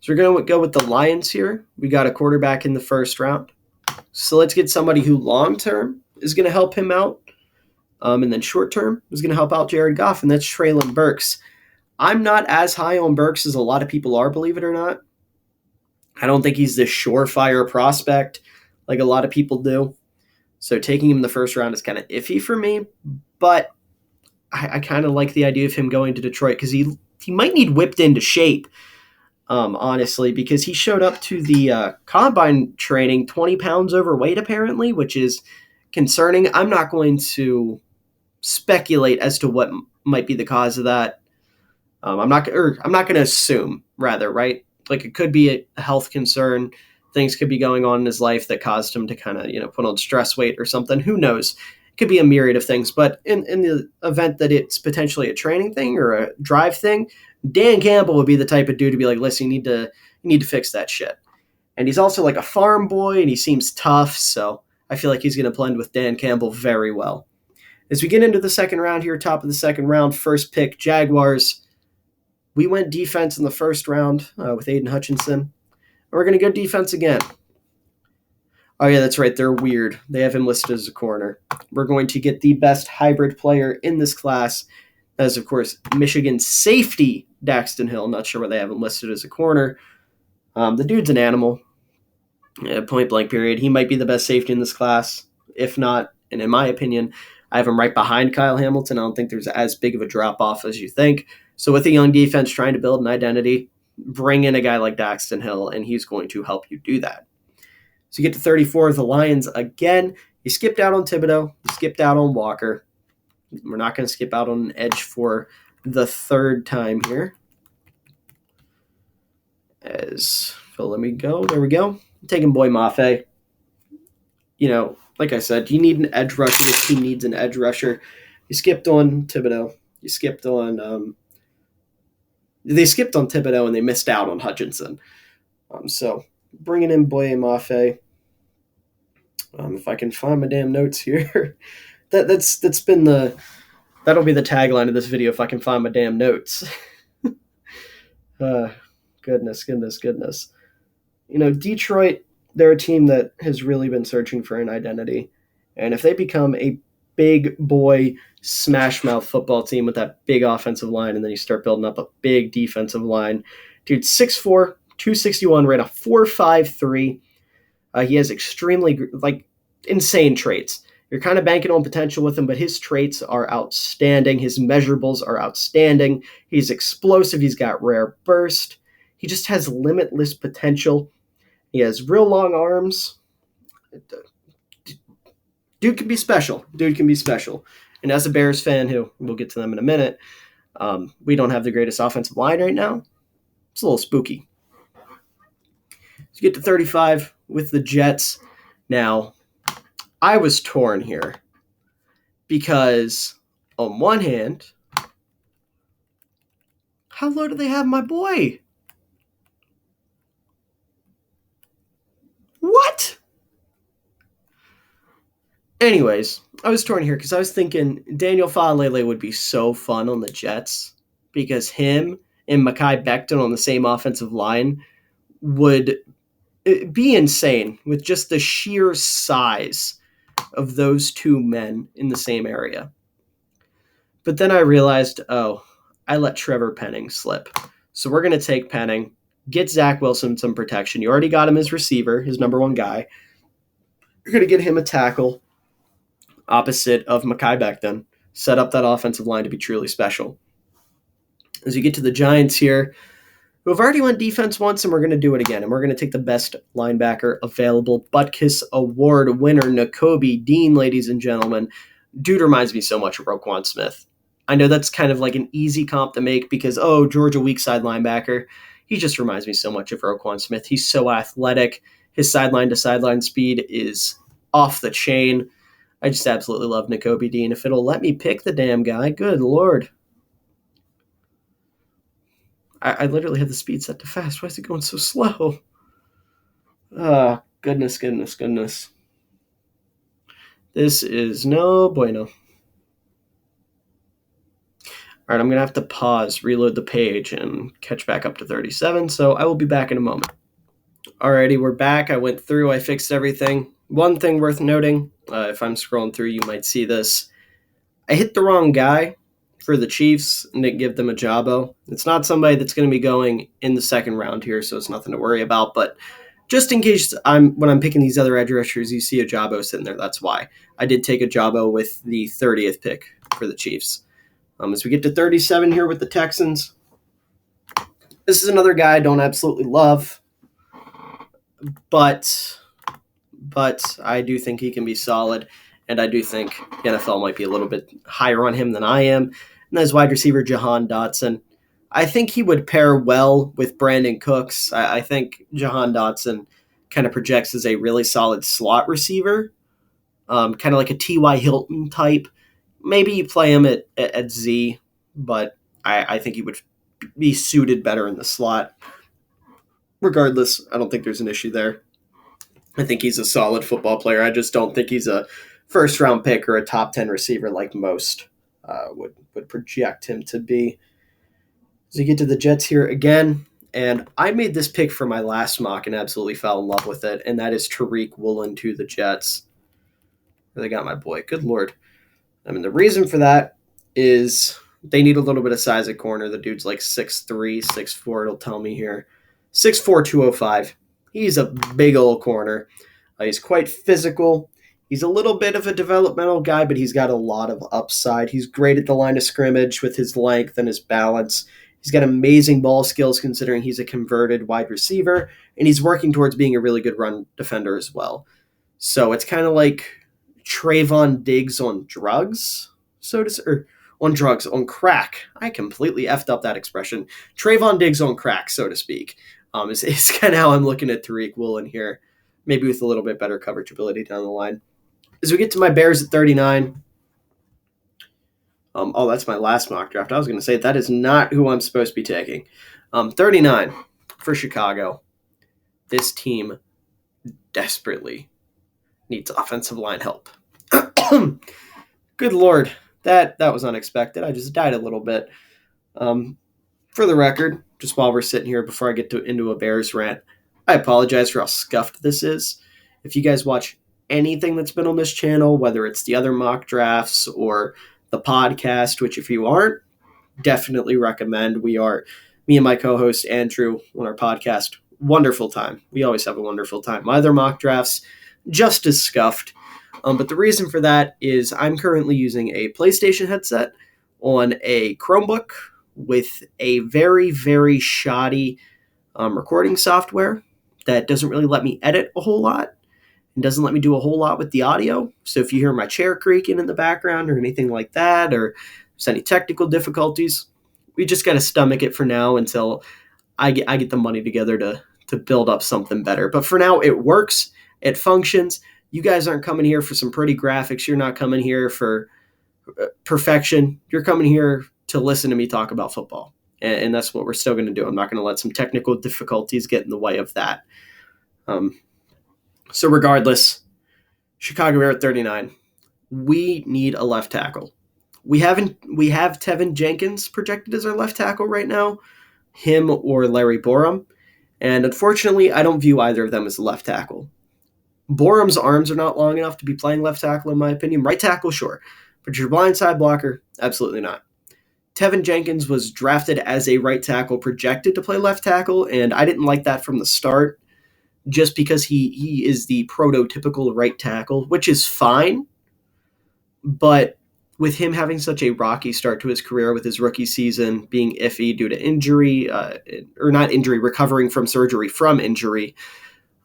So we're going to go with the Lions here. We got a quarterback in the first round. So let's get somebody who long-term is going to help him out, and then short-term is going to help out Jared Goff, and that's Treylon Burks. I'm not as high on Burks as a lot of people are, believe it or not. I don't think he's this surefire prospect like a lot of people do. So taking him in the first round is kind of iffy for me, but I kind of like the idea of him going to Detroit because he might need whipped into shape, honestly, because he showed up to the combine training 20 pounds overweight apparently, which is concerning. I'm not going to speculate as to what might be the cause of that. I'm not going to assume, rather, right? Like it could be a health concern. Things could be going on in his life that caused him to kind of, put on stress weight or something. Who knows? It could be a myriad of things. But in the event that it's potentially a training thing or a drive thing, Dan Campbell would be the type of dude to be like, listen, you need to fix that shit. And he's also like a farm boy and he seems tough. So I feel like he's going to blend with Dan Campbell very well. As we get into the second round here, top of the second round, first pick, Jaguars. We went defense in the first round with Aiden Hutchinson. And we're going to go defense again. Oh, yeah, that's right. They're weird. They have him listed as a corner. We're going to get the best hybrid player in this class. That is, of course, Michigan safety Daxton Hill. Not sure why they have him listed as a corner. The dude's an animal. Point blank period. He might be the best safety in this class. If not, and in my opinion, I have him right behind Kyle Hamilton. I don't think there's as big of a drop-off as you think. So with a young defense trying to build an identity, bring in a guy like Daxton Hill, and he's going to help you do that. So you get to 34, the Lions again. You skipped out on Thibodeau. You skipped out on Walker. We're not going to skip out on an edge for the third time here. Let me go. There we go. I'm taking Boy Mafe. Like I said, you need an edge rusher. This team needs an edge rusher. You skipped on Thibodeau. You skipped on they skipped on Thibodeau and they missed out on Hutchinson. So bringing in Boye Mafe. If I can find my damn notes here, that'll be the tagline of this video. If I can find my damn notes. Goodness. Detroit, they're a team that has really been searching for an identity, and if they become a big boy smash mouth football team with that big offensive line, and then you start building up a big defensive line. Dude, 6'4", 261, ran a 4.53. He has extremely insane traits. You're kind of banking on potential with him, but his traits are outstanding. His measurables are outstanding. He's explosive. He's got rare burst. He just has limitless potential. He has real long arms. Dude can be special. And as a Bears fan, who we'll get to them in a minute, we don't have the greatest offensive line right now. It's a little spooky. So you get to 35 with the Jets. Now, I was torn here because on one hand, how low do they have my boy? What? Anyways, I was torn here because I was thinking Daniel Faalele would be so fun on the Jets because him and Mekhi Becton on the same offensive line would be insane with just the sheer size of those two men in the same area. But then I realized, I let Trevor Penning slip. So we're going to take Penning, get Zach Wilson some protection. You already got him as receiver, his number one guy. You're going to get him a tackle opposite of Mekhi Becton, set up that offensive line to be truly special. As you get to the Giants here, who have already went defense once, and we're going to do it again. And we're going to take the best linebacker available, Butkus Award winner, Nakobe Dean, ladies and gentlemen. Dude reminds me so much of Roquan Smith. I know that's kind of like an easy comp to make because, Georgia weak side linebacker. He just reminds me so much of Roquan Smith. He's so athletic. His sideline-to-sideline speed is off the chain. I just absolutely love Nakobe Dean. If it'll let me pick the damn guy, good Lord. I literally had the speed set to fast. Why is it going so slow? Goodness. This is no bueno. All right, I'm going to have to pause, reload the page, and catch back up to 37, so I will be back in a moment. Alrighty, we're back. I went through, I fixed everything. One thing worth noting, if I'm scrolling through, you might see this. I hit the wrong guy for the Chiefs and didn't give them a Jabo. It's not somebody that's going to be going in the second round here, so it's nothing to worry about, but just in case when I'm picking these other edge rushers, you see a Jabo sitting there, that's why. I did take a Jabo with the 30th pick for the Chiefs. As we get to 37 here with the Texans, this is another guy I don't absolutely love, but I do think he can be solid, and I do think the NFL might be a little bit higher on him than I am. And that's wide receiver Jahan Dotson. I think he would pair well with Brandon Cooks. I think Jahan Dotson kind of projects as a really solid slot receiver, kind of like a T.Y. Hilton type. Maybe you play him at Z, but I think he would be suited better in the slot. Regardless, I don't think there's an issue there. I think he's a solid football player. I just don't think he's a first-round pick or a top 10 receiver like most would project him to be. So you get to the Jets here again, and I made this pick for my last mock and absolutely fell in love with it, and that is Tariq Woolen to the Jets. They got my boy. Good Lord. I mean, the reason for that is they need a little bit of size at corner. The dude's like 6'3", 6'4", it'll tell me here. 6'4", 205. He's a big old corner. He's quite physical. He's a little bit of a developmental guy, but he's got a lot of upside. He's great at the line of scrimmage with his length and his balance. He's got amazing ball skills considering he's a converted wide receiver, and he's working towards being a really good run defender as well. So it's kind of like Trayvon Diggs on drugs, on crack. I completely effed up that expression. Trayvon Diggs on crack, so to speak, is kind of how I'm looking at Tariq Woolen here, maybe with a little bit better coverage ability down the line. As we get to my Bears at 39, that's my last mock draft. I was going to say that is not who I'm supposed to be taking. 39 for Chicago. This team desperately needs offensive line help. Good Lord, that was unexpected. I just died a little bit. For the record, just while we're sitting here before I get into a Bears rant, I apologize for how scuffed this is. If you guys watch anything that's been on this channel, whether it's the other mock drafts or the podcast, which if you aren't, definitely recommend. Me and my co-host Andrew on our podcast, wonderful time. We always have a wonderful time. My other mock drafts, just as scuffed. But the reason for that is I'm currently using a PlayStation headset on a Chromebook with a very, very shoddy recording software that doesn't really let me edit a whole lot and doesn't let me do a whole lot with the audio. So if you hear my chair creaking in the background or anything like that, or there's any technical difficulties, we just got to stomach it for now until I get the money together to build up something better. But for now, it works. It functions. You guys aren't coming here for some pretty graphics. You're not coming here for perfection. You're coming here to listen to me talk about football. And that's what we're still going to do. I'm not going to let some technical difficulties get in the way of that. So regardless, Chicago Bears at 39. We need a left tackle. We have Tevin Jenkins projected as our left tackle right now, him or Larry Borum. And unfortunately, I don't view either of them as a left tackle. Borum's arms are not long enough to be playing left tackle, in my opinion. Right tackle, sure. But your blindside blocker, absolutely not. Tevin Jenkins was drafted as a right tackle, projected to play left tackle, and I didn't like that from the start just because he is the prototypical right tackle, which is fine. But with him having such a rocky start to his career with his rookie season being iffy due to injury, recovering from surgery from injury,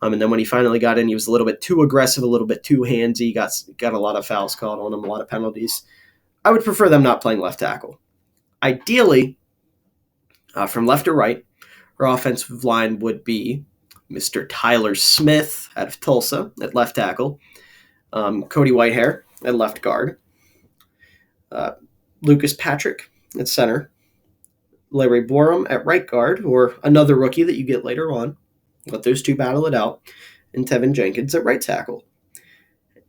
and then when he finally got in, he was a little bit too aggressive, a little bit too handsy, got a lot of fouls called on him, a lot of penalties. I would prefer them not playing left tackle. Ideally, from left to right, our offensive line would be Mr. Tyler Smith out of Tulsa at left tackle, Cody Whitehair at left guard, Lucas Patrick at center, Larry Borum at right guard, or another rookie that you get later on. Let those two battle it out. And Tevin Jenkins at right tackle.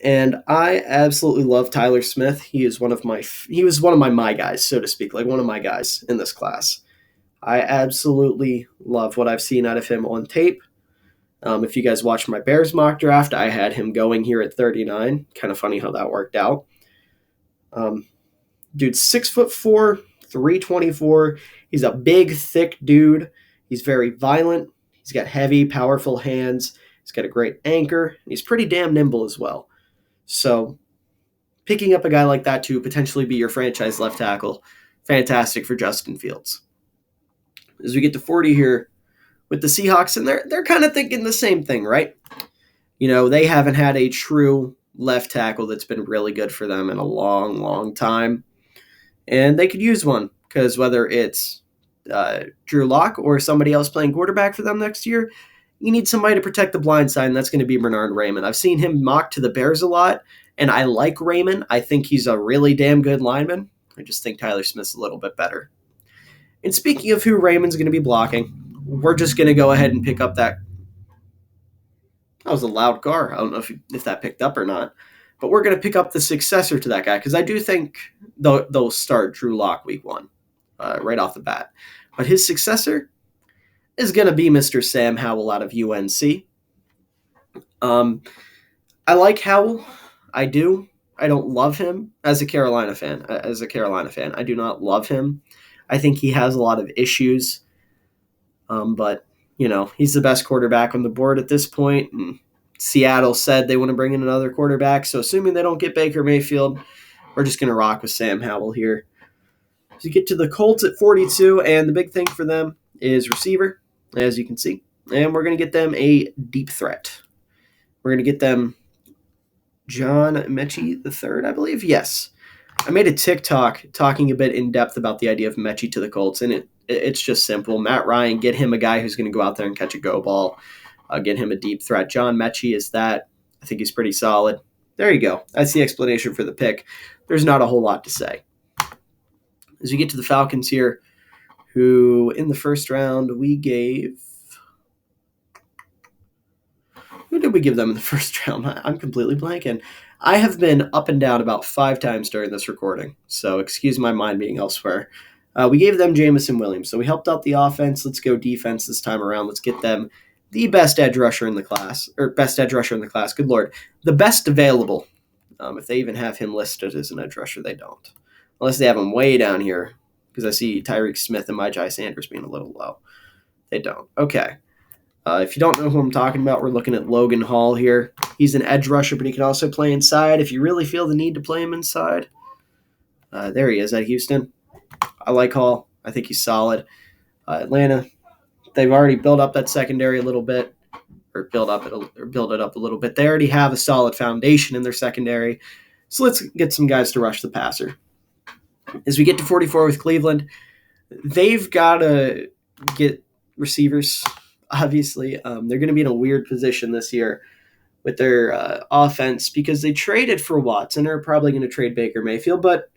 And I absolutely love Tyler Smith. He was one of my guys, so to speak, like one of my guys in this class. I absolutely love what I've seen out of him on tape. If you guys watched my Bears mock draft, I had him going here at 39. Kind of funny how that worked out. Dude's 6'4", 324. He's a big, thick dude. He's very violent. He's got heavy, powerful hands. He's got a great anchor. And he's pretty damn nimble as well. So picking up a guy like that to potentially be your franchise left tackle, fantastic for Justin Fields. As we get to 40 here with the Seahawks, and they're kind of thinking the same thing, right? You know, they haven't had a true left tackle that's been really good for them in a long, long time. And they could use one, because whether it's Drew Lock or somebody else playing quarterback for them next year, you need somebody to protect the blind side, and that's going to be Bernard Raymond. I've seen him mocked to the Bears a lot, and I like Raymond. I think he's a really damn good lineman. I just think Tyler Smith's a little bit better. And speaking of who Raymond's going to be blocking, we're just going to go ahead and pick up that. That was a loud car. I don't know if that picked up or not. But we're going to pick up the successor to that guy, because I do think they'll start Drew Lock week 1 right off the bat. But his successor is going to be Mr. Sam Howell out of UNC. I like Howell. I do. I don't love him as a Carolina fan. I do not love him. I think he has a lot of issues. But, you know, he's the best quarterback on the board at this point. And Seattle said they want to bring in another quarterback. So assuming they don't get Baker Mayfield, we're just going to rock with Sam Howell here. So you get to the Colts at 42, and the big thing for them is receiver, as you can see. And we're going to get them a deep threat. We're going to get them John Mechie III, I believe. Yes. I made a TikTok talking a bit in depth about the idea of Mechie to the Colts, and it's just simple. Matt Ryan, get him a guy who's going to go out there and catch a go ball. Get him a deep threat. John Mechie is that. I think he's pretty solid. There you go. That's the explanation for the pick. There's not a whole lot to say. As we get to the Falcons here, who in the first round we gave... Who did we give them in the first round? I'm completely blanking. I have been up and down about 5 times during this recording, so excuse my mind being elsewhere. We gave them Jamison Williams, so we helped out the offense. Let's go defense this time around. Let's get them the best edge rusher in the class, good Lord, the best available. If they even have him listed as an edge rusher, they don't. Unless they have him way down here, because I see Tyreek Smith and Myjai Sanders being a little low. They don't. Okay. If you don't know who I'm talking about, we're looking at Logan Hall here. He's an edge rusher, but he can also play inside if you really feel the need to play him inside. There he is at Houston. I like Hall. I think he's solid. Atlanta, they've already built up that secondary a little bit, or build it up a little bit. They already have a solid foundation in their secondary. So let's get some guys to rush the passer. As we get to 44 with Cleveland, they've got to get receivers. Obviously, they're going to be in a weird position this year with their offense, because they traded for Watson, or probably going to trade Baker Mayfield, but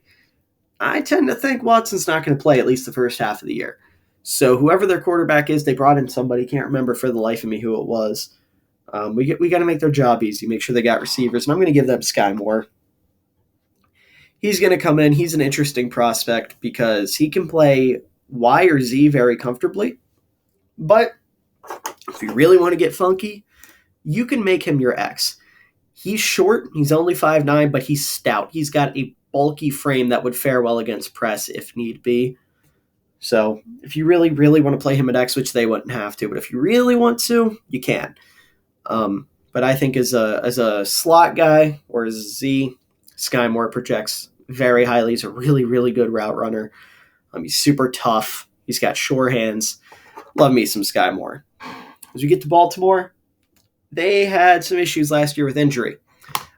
I tend to think Watson's not going to play at least the first half of the year. So whoever their quarterback is, they brought in somebody. Can't remember for the life of me who it was. We got to make their job easy, make sure they got receivers, and I'm going to give them Sky Moore. He's going to come in. He's an interesting prospect because he can play Y or Z very comfortably, but if you really want to get funky, you can make him your X. He's short. He's only 5'9", but he's stout. He's got a bulky frame that would fare well against press if need be. So if you really, really want to play him at X, which they wouldn't have to, but if you really want to, you can. But I think as a slot guy or as a Z, Sky Moore projects very highly. He's a really, really good route runner. He's super tough. He's got sure hands. Love me some Sky Moore. As we get to Baltimore, they had some issues last year with injury,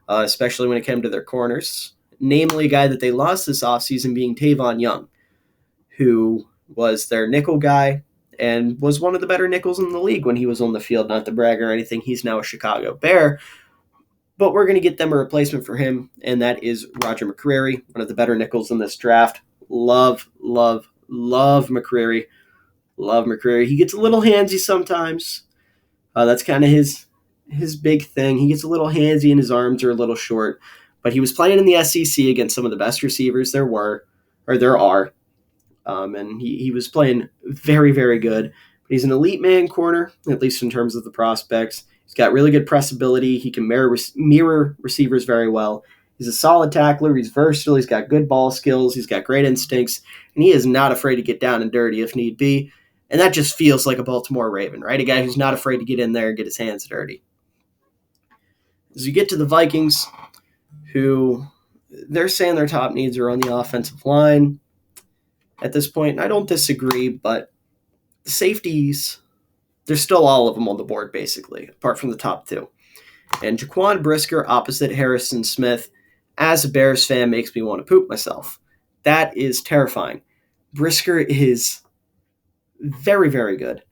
especially when it came to their corners, namely a guy that they lost this offseason being Tavon Young, who was their nickel guy and was one of the better nickels in the league when he was on the field. Not to brag or anything, he's now a Chicago Bear, but we're going to get them a replacement for him, and that is Roger McCreary, one of the better nickels in this draft. Love, love, Love McCreary. Love McCreary. He gets a little handsy sometimes. That's kind of his big thing. He gets a little handsy and his arms are a little short. But he was playing in the SEC against some of the best receivers there are. And he was playing very, very good. But he's an elite man corner, at least in terms of the prospects. He's got really good press ability. He can mirror receivers very well. He's a solid tackler. He's versatile. He's got good ball skills. He's got great instincts. And he is not afraid to get down and dirty if need be. And that just feels like a Baltimore Raven, right? A guy who's not afraid to get in there and get his hands dirty. As you get to the Vikings, who they're saying their top needs are on the offensive line at this point. And I don't disagree, but the safeties, there's still all of them on the board, basically, apart from the top two. And Jaquan Brisker opposite Harrison Smith, as a Bears fan, makes me want to poop myself. That is terrifying. Brisker is very, very good.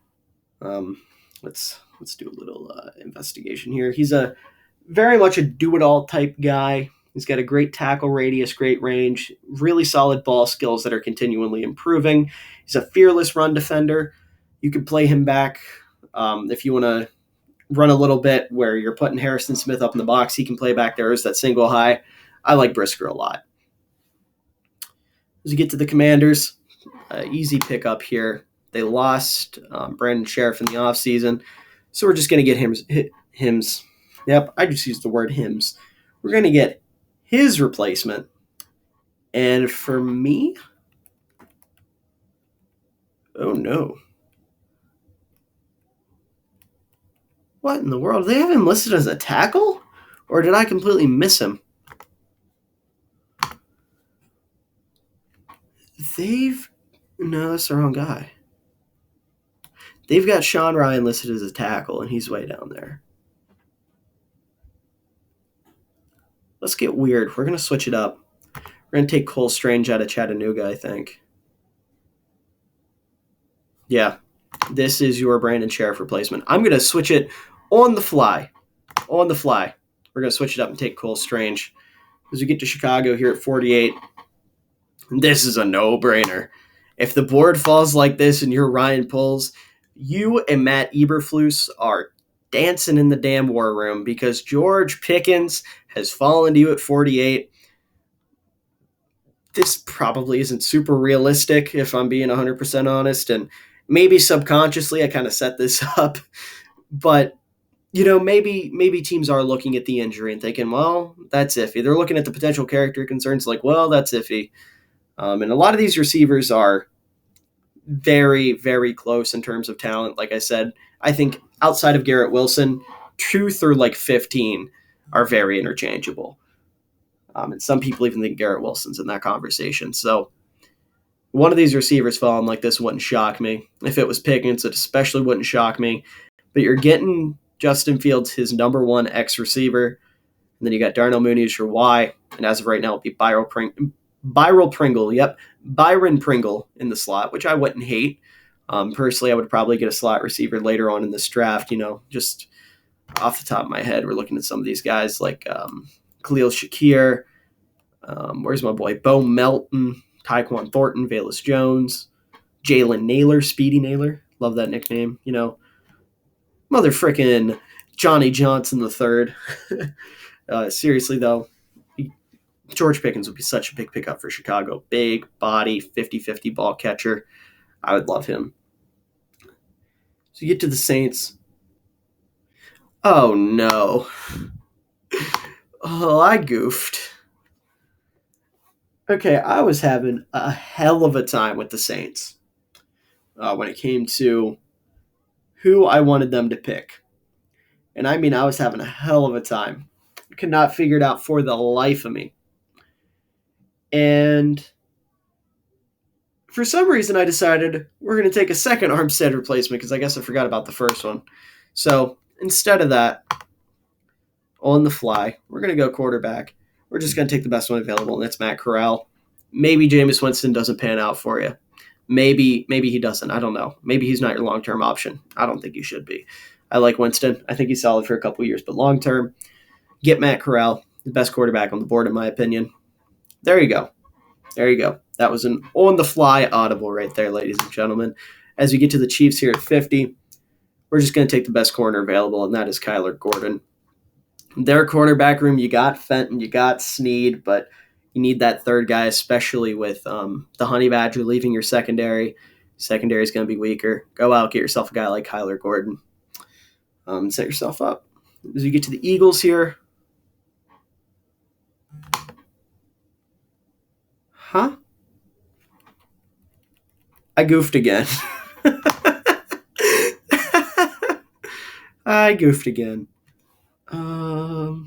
Let's do a little investigation here. He's very much a do-it-all type guy. He's got a great tackle radius, great range, really solid ball skills that are continually improving. He's a fearless run defender. You could play him back if you want to run a little bit where you're putting Harrison Smith up in the box. He can play back there as that single high. I like Brisker a lot. As you get to the Commanders, easy pickup here. They lost Brandon Sheriff in the offseason, so we're just going to get Hims. Yep, I just used the word Hims. We're going to get his replacement. And for me, oh no. What in the world? They have him listed as a tackle? Or did I completely miss him? No, that's the wrong guy. They've got Sean Ryan listed as a tackle, and he's way down there. Let's get weird. We're going to switch it up. We're going to take Cole Strange out of Chattanooga, I think. Yeah, this is your Brandon Sheriff replacement. I'm going to switch it on the fly. On the fly. We're going to switch it up and take Cole Strange. As we get to Chicago here at 48, this is a no-brainer. If the board falls like this and you're Ryan Poles, you and Matt Eberflus are dancing in the damn war room because George Pickens has fallen to you at 48. This probably isn't super realistic if I'm being 100% honest, and maybe subconsciously I kind of set this up, but maybe teams are looking at the injury and thinking, well, that's iffy. They're looking at the potential character concerns like, well, that's iffy. And a lot of these receivers are very, very close in terms of talent. Like I said, I think outside of Garrett Wilson, 2 through 15 are very interchangeable. And some people even think Garrett Wilson's in that conversation. So one of these receivers falling like this wouldn't shock me. If it was Pickens, it especially wouldn't shock me. But you're getting Justin Fields, his number one X receiver. And then you got Darnell Mooney as your Y. And as of right now, it'll be Byron Pringle in the slot, which I wouldn't hate. Personally, I would probably get a slot receiver later on in this draft. Just off the top of my head, we're looking at some of these guys like Khalil Shakir. Where's my boy? Bo Melton, Tyquan Thornton, Velus Jones, Jalen Naylor, Speedy Naylor. Love that nickname. Mother frickin' Johnny Johnson III. Seriously, though, George Pickens would be such a big pickup for Chicago. Big body, 50-50 ball catcher. I would love him. So you get to the Saints. Oh, no. Oh, I goofed. Okay, I was having a hell of a time with the Saints when it came to who I wanted them to pick. And I mean, I was having a hell of a time. Could not figure it out for the life of me. And for some reason, I decided we're going to take a second Armstead replacement because I guess I forgot about the first one. So instead of that, on the fly, we're going to go quarterback. We're just going to take the best one available, and that's Matt Corral. Maybe Jameis Winston doesn't pan out for you. Maybe he doesn't. I don't know. Maybe he's not your long-term option. I don't think he should be. I like Winston. I think he's solid for a couple of years, but long-term, get Matt Corral, the best quarterback on the board in my opinion. There you go. That was an on-the-fly audible right there, ladies and gentlemen. As we get to the Chiefs here at 50, we're just going to take the best corner available, and that is Kyler Gordon. Their cornerback room, you got Fenton, you got Snead, but you need that third guy, especially with the Honey Badger leaving your secondary. Secondary is going to be weaker. Go out, get yourself a guy like Kyler Gordon. Set yourself up. As you get to the Eagles here. Huh? I goofed again. I goofed again. Oh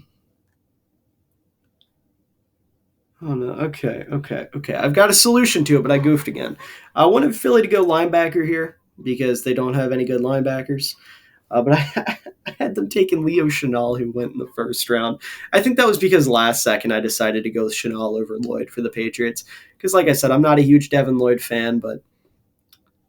no. Okay. I've got a solution to it, but I goofed again. I wanted Philly to go linebacker here because they don't have any good linebackers. But I had them taking Leo Chenal, who went in the first round. I think that was because last second I decided to go with Chenal over Lloyd for the Patriots. Because, like I said, I'm not a huge Devin Lloyd fan, but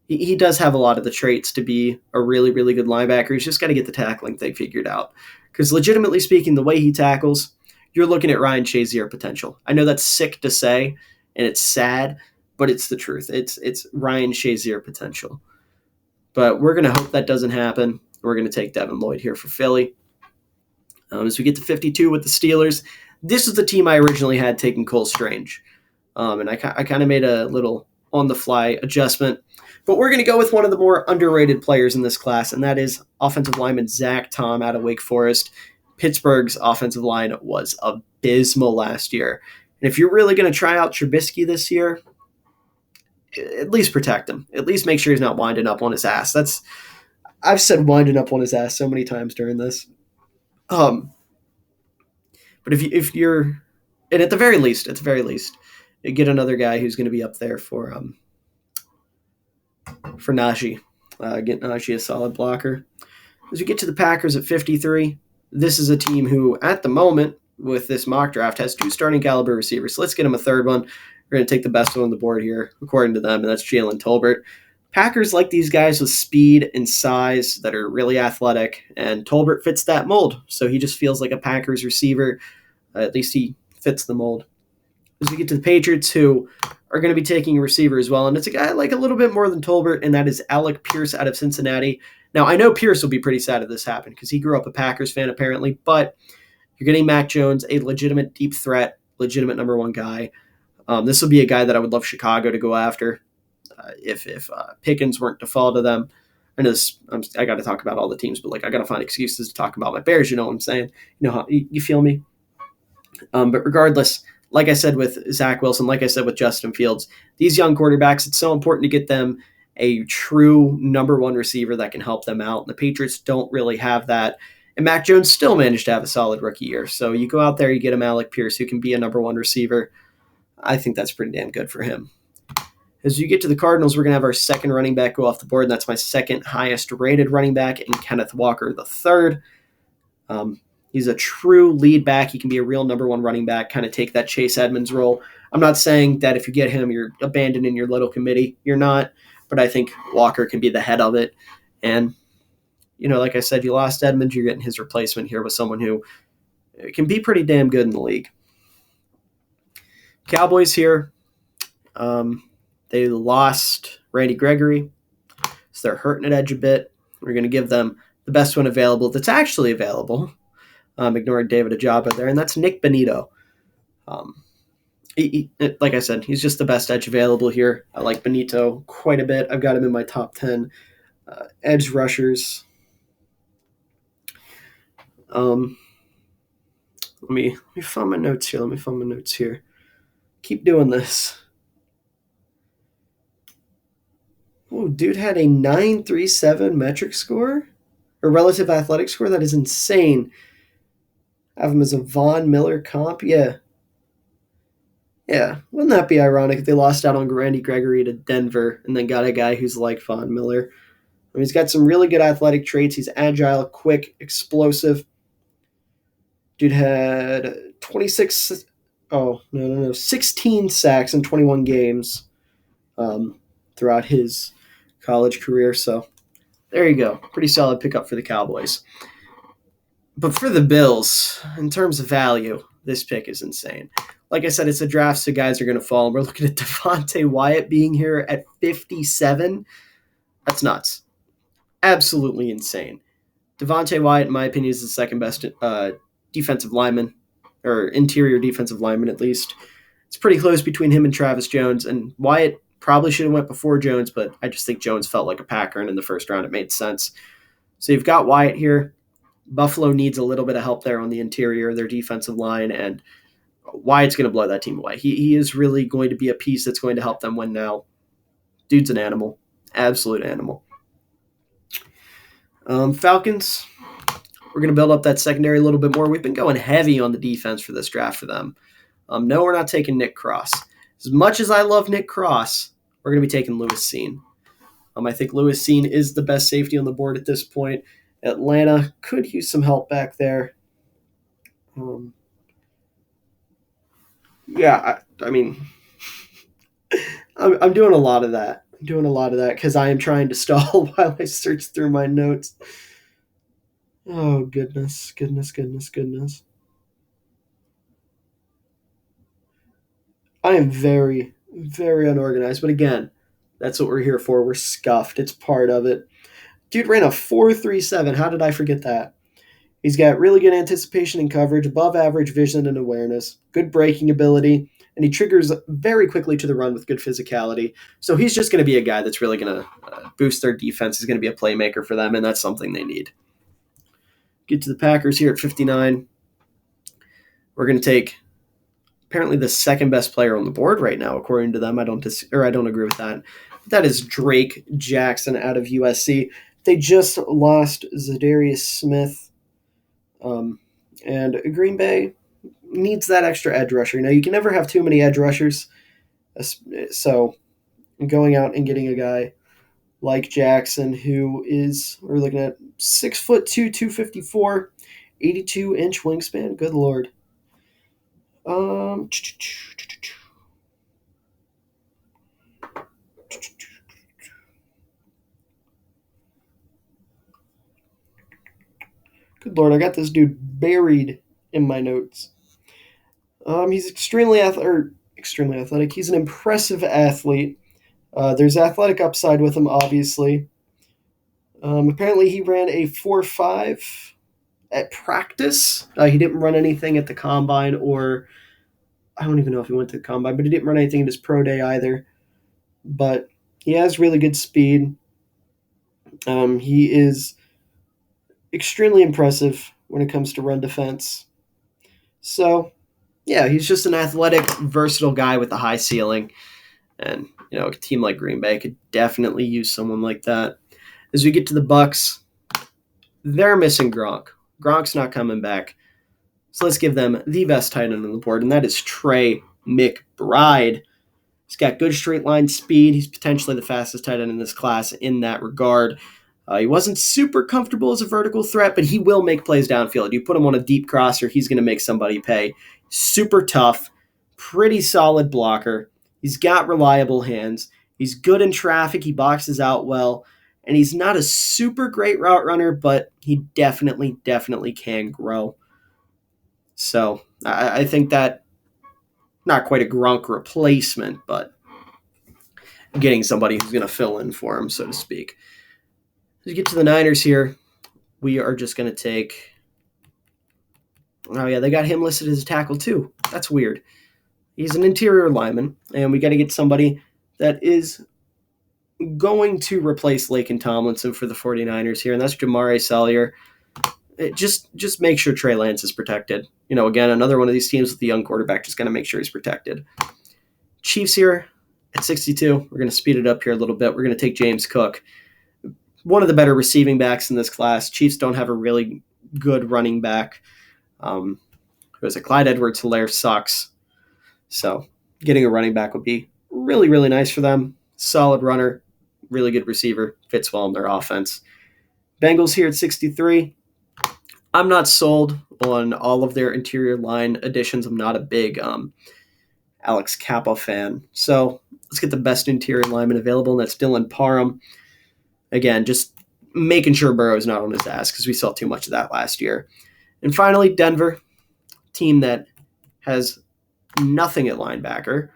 he does have a lot of the traits to be a really, really good linebacker. He's just got to get the tackling thing figured out. Because legitimately speaking, the way he tackles, you're looking at Ryan Shazier potential. I know that's sick to say, and it's sad, but it's the truth. It's Ryan Shazier potential. But we're going to hope that doesn't happen. We're going to take Devin Lloyd here for Philly. As we get to 52 with the Steelers, this is the team I originally had taking Cole Strange. And I kind of made a little on-the-fly adjustment. But we're going to go with one of the more underrated players in this class, and that is offensive lineman Zach Tom out of Wake Forest. Pittsburgh's offensive line was abysmal last year. And if you're really going to try out Trubisky this year, at least protect him. At least make sure he's not winding up on his ass. I've said winding up on his ass so many times during this. But if you're, and at the very least, you get another guy who's going to be up there for Najee. Get Najee a solid blocker. As we get to the Packers at 53, this is a team who, at the moment, with this mock draft, has 2 starting caliber receivers. So let's get them a third one. We're going to take the best one on the board here, according to them, and that's Jalen Tolbert. Packers like these guys with speed and size that are really athletic, and Tolbert fits that mold. So he just feels like a Packers receiver. At least he fits the mold. As we get to the Patriots, who are going to be taking a receiver as well, and it's a guy like a little bit more than Tolbert, and that is Alec Pierce out of Cincinnati. Now, I know Pierce will be pretty sad if this happened because he grew up a Packers fan apparently, but you're getting Mac Jones, a legitimate deep threat, legitimate number 1 guy. This will be a guy that I would love Chicago to go after if Pickens weren't to fall to them. I know I got to talk about all the teams, but I got to find excuses to talk about my Bears. You know what I'm saying? You know how you feel me? But regardless, like I said with Zach Wilson, like I said with Justin Fields, these young quarterbacks, it's so important to get them a true number 1 receiver that can help them out. And the Patriots don't really have that. And Mac Jones still managed to have a solid rookie year. So you go out there, you get him Alec Pierce, who can be a number 1 receiver. I think that's pretty damn good for him. As you get to the Cardinals, we're going to have our second running back go off the board, and that's my second highest rated running back in Kenneth Walker III. He's a true lead back. He can be a real number 1 running back, kind of take that Chase Edmonds role. I'm not saying that if you get him, you're abandoning your little committee. You're not, but I think Walker can be the head of it. And, like I said, you lost Edmonds, you're getting his replacement here with someone who can be pretty damn good in the league. Cowboys here. They lost Randy Gregory, so they're hurting at edge a bit. We're going to give them the best one available that's actually available, ignoring David Ajaba there, and that's Nick Benito. Like I said, he's just the best edge available here. I like Benito quite a bit. I've got him in my top 10 edge rushers. Let me find my notes here. Keep doing this. Oh, dude had a 937 metric score, or relative athletic score. That is insane. I have him as a Von Miller comp. Yeah. Wouldn't that be ironic if they lost out on Randy Gregory to Denver and then got a guy who's like Von Miller? I mean, he's got some really good athletic traits. He's agile, quick, explosive. Dude had 16 sacks in 21 games throughout his college career. So there you go. Pretty solid pickup for the Cowboys. But for the Bills, in terms of value, this pick is insane. like I said, it's a draft, so guys are going to fall. And we're looking at Devonta Wyatt being here at 57. That's nuts. Absolutely insane. Devonta Wyatt, in my opinion, is the second best defensive lineman, or interior defensive lineman at least. It's pretty close between him and Travis Jones, and Wyatt probably should have went before Jones, but I just think Jones felt like a Packer, and in the first round it made sense. So you've got Wyatt here. Buffalo needs a little bit of help there on the interior, their defensive line, and Wyatt's going to blow that team away. He is really going to be a piece that's going to help them win now. Dude's an animal. Absolute animal. Falcons, we're going to build up that secondary a little bit more. We've been going heavy on the defense for this draft for them. No, we're not taking Nick Cross. As much as I love Nick Cross, we're going to be taking Lewis Cine. I think Lewis Cine is the best safety on the board at this point. Atlanta could use some help back there. I mean, I'm doing a lot of that. I'm doing a lot of that because I am trying to stall while I search through my notes. Oh, goodness. I am very, very unorganized. But again, that's what we're here for. We're scuffed. It's part of it. Dude ran a 4.37. How did I forget that? He's got really good anticipation and coverage, above average vision and awareness, good breaking ability, and he triggers very quickly to the run with good physicality. So he's just going to be a guy that's really going to boost their defense. He's going to be a playmaker for them, and that's something they need. Get to the Packers here at 59. We're going to take apparently the second best player on the board right now, according to them. I don't agree with that. That is Drake Jackson out of USC. They just lost Zadarius Smith. And Green Bay needs that extra edge rusher. You can never have too many edge rushers. So going out and getting a guy like Jackson, who is, we're looking at 6'2", 254, 82-inch wingspan. Good Lord. Good Lord, I got this dude buried in my notes. He's extremely athletic. He's an impressive athlete. There's athletic upside with him, obviously. Apparently, he ran a 4.5 at practice. He didn't run anything at the combine, or I don't even know if he went to the combine, but he didn't run anything at his pro day either. But he has really good speed. He is extremely impressive when it comes to run defense. So, yeah, he's just an athletic, versatile guy with a high ceiling. And, a team like Green Bay could definitely use someone like that. As we get to the Bucs, they're missing Gronk. Gronk's not coming back. So let's give them the best tight end on the board, and that is Trey McBride. He's got good straight line speed. He's potentially the fastest tight end in this class in that regard. He wasn't super comfortable as a vertical threat, but he will make plays downfield. You put him on a deep crosser, he's going to make somebody pay. Super tough, pretty solid blocker. He's got reliable hands. He's good in traffic. He boxes out well. And he's not a super great route runner, but he definitely can grow. So I think that not quite a Gronk replacement, but getting somebody who's going to fill in for him, so to speak. As we get to the Niners here, we are just going to take... Oh, yeah, they got him listed as a tackle, too. That's weird. He's an interior lineman, and we got to get somebody that is going to replace Laken Tomlinson for the 49ers here, and that's Jamari Salyer. Just make sure Trey Lance is protected. Again, another one of these teams with the young quarterback, just going to make sure he's protected. Chiefs here at 62. We're going to speed it up here a little bit. We're going to take James Cook. One of the better receiving backs in this class. Chiefs don't have a really good running back. Who is it? Clyde Edwards-Helaire sucks. So getting a running back would be really, really nice for them. Solid runner, really good receiver, fits well in their offense. Bengals here at 63. I'm not sold on all of their interior line additions. I'm not a big Alex Kappa fan. So let's get the best interior lineman available, and that's Dylan Parham. Again, just making sure Burrow's not on his ass because we saw too much of that last year. And finally, Denver, team that has nothing at linebacker.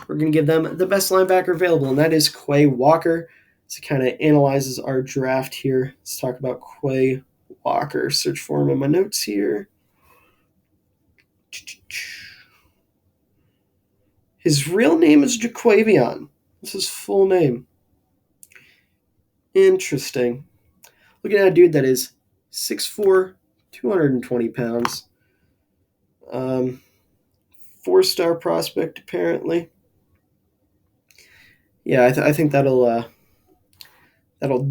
We're going to give them the best linebacker available, and that is Quay Walker. So kind of analyzes our draft here. Let's talk about Quay Walker. Search for him in my notes here. His real name is Jaquavion. That's his full name. Interesting. Looking at a dude that is 6'4", 220 pounds. 4-star prospect, apparently. Yeah, I think that'll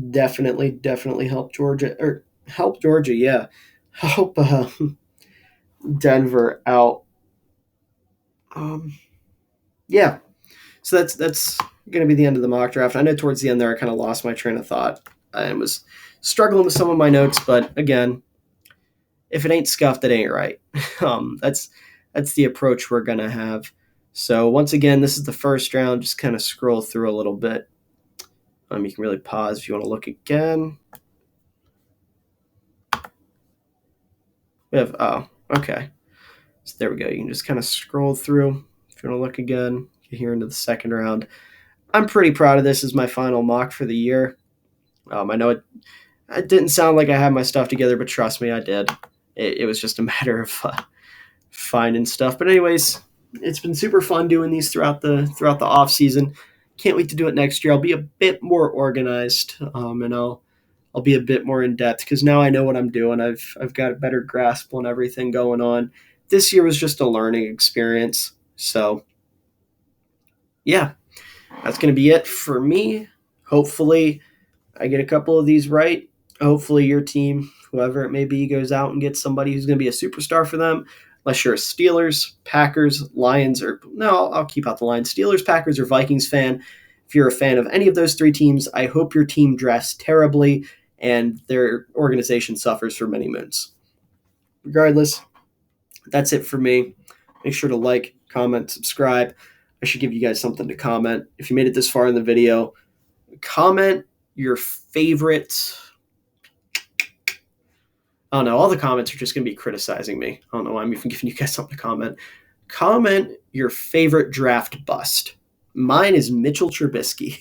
definitely help Georgia, yeah. Help Denver out. Yeah. So that's going to be the end of the mock draft. I know towards the end there I kind of lost my train of thought. I was struggling with some of my notes, but again, if it ain't scuffed, it ain't right. That's the approach we're going to have. So once again, this is the first round. Just kind of scroll through a little bit. You can really pause if you want to look again. We have, okay. So there we go. You can just kind of scroll through if you want to look again. Get here into the second round. I'm pretty proud of this as my final mock for the year. I know it didn't sound like I had my stuff together, but trust me, I did. It was just a matter of finding stuff. But anyways, it's been super fun doing these throughout the off season. Can't wait to do it next year. I'll be a bit more organized, and I'll be a bit more in depth because now I know what I'm doing. I've got a better grasp on everything going on. This year was just a learning experience. So yeah, that's going to be it for me. Hopefully I get a couple of these right. Hopefully your team, whoever it may be, goes out and gets somebody who's going to be a superstar for them. Unless you're a Steelers, Packers, Lions, or no, I'll keep out the Lions. Steelers, Packers, or Vikings fan. If you're a fan of any of those three teams, I hope your team dressed terribly and their organization suffers for many moons. Regardless, that's it for me. Make sure to like, comment, subscribe. I should give you guys something to comment. If you made it this far in the video, comment your favorite. I don't know. All the comments are just going to be criticizing me. I don't know why I'm even giving you guys something to comment. Comment your favorite draft bust. Mine is Mitchell Trubisky.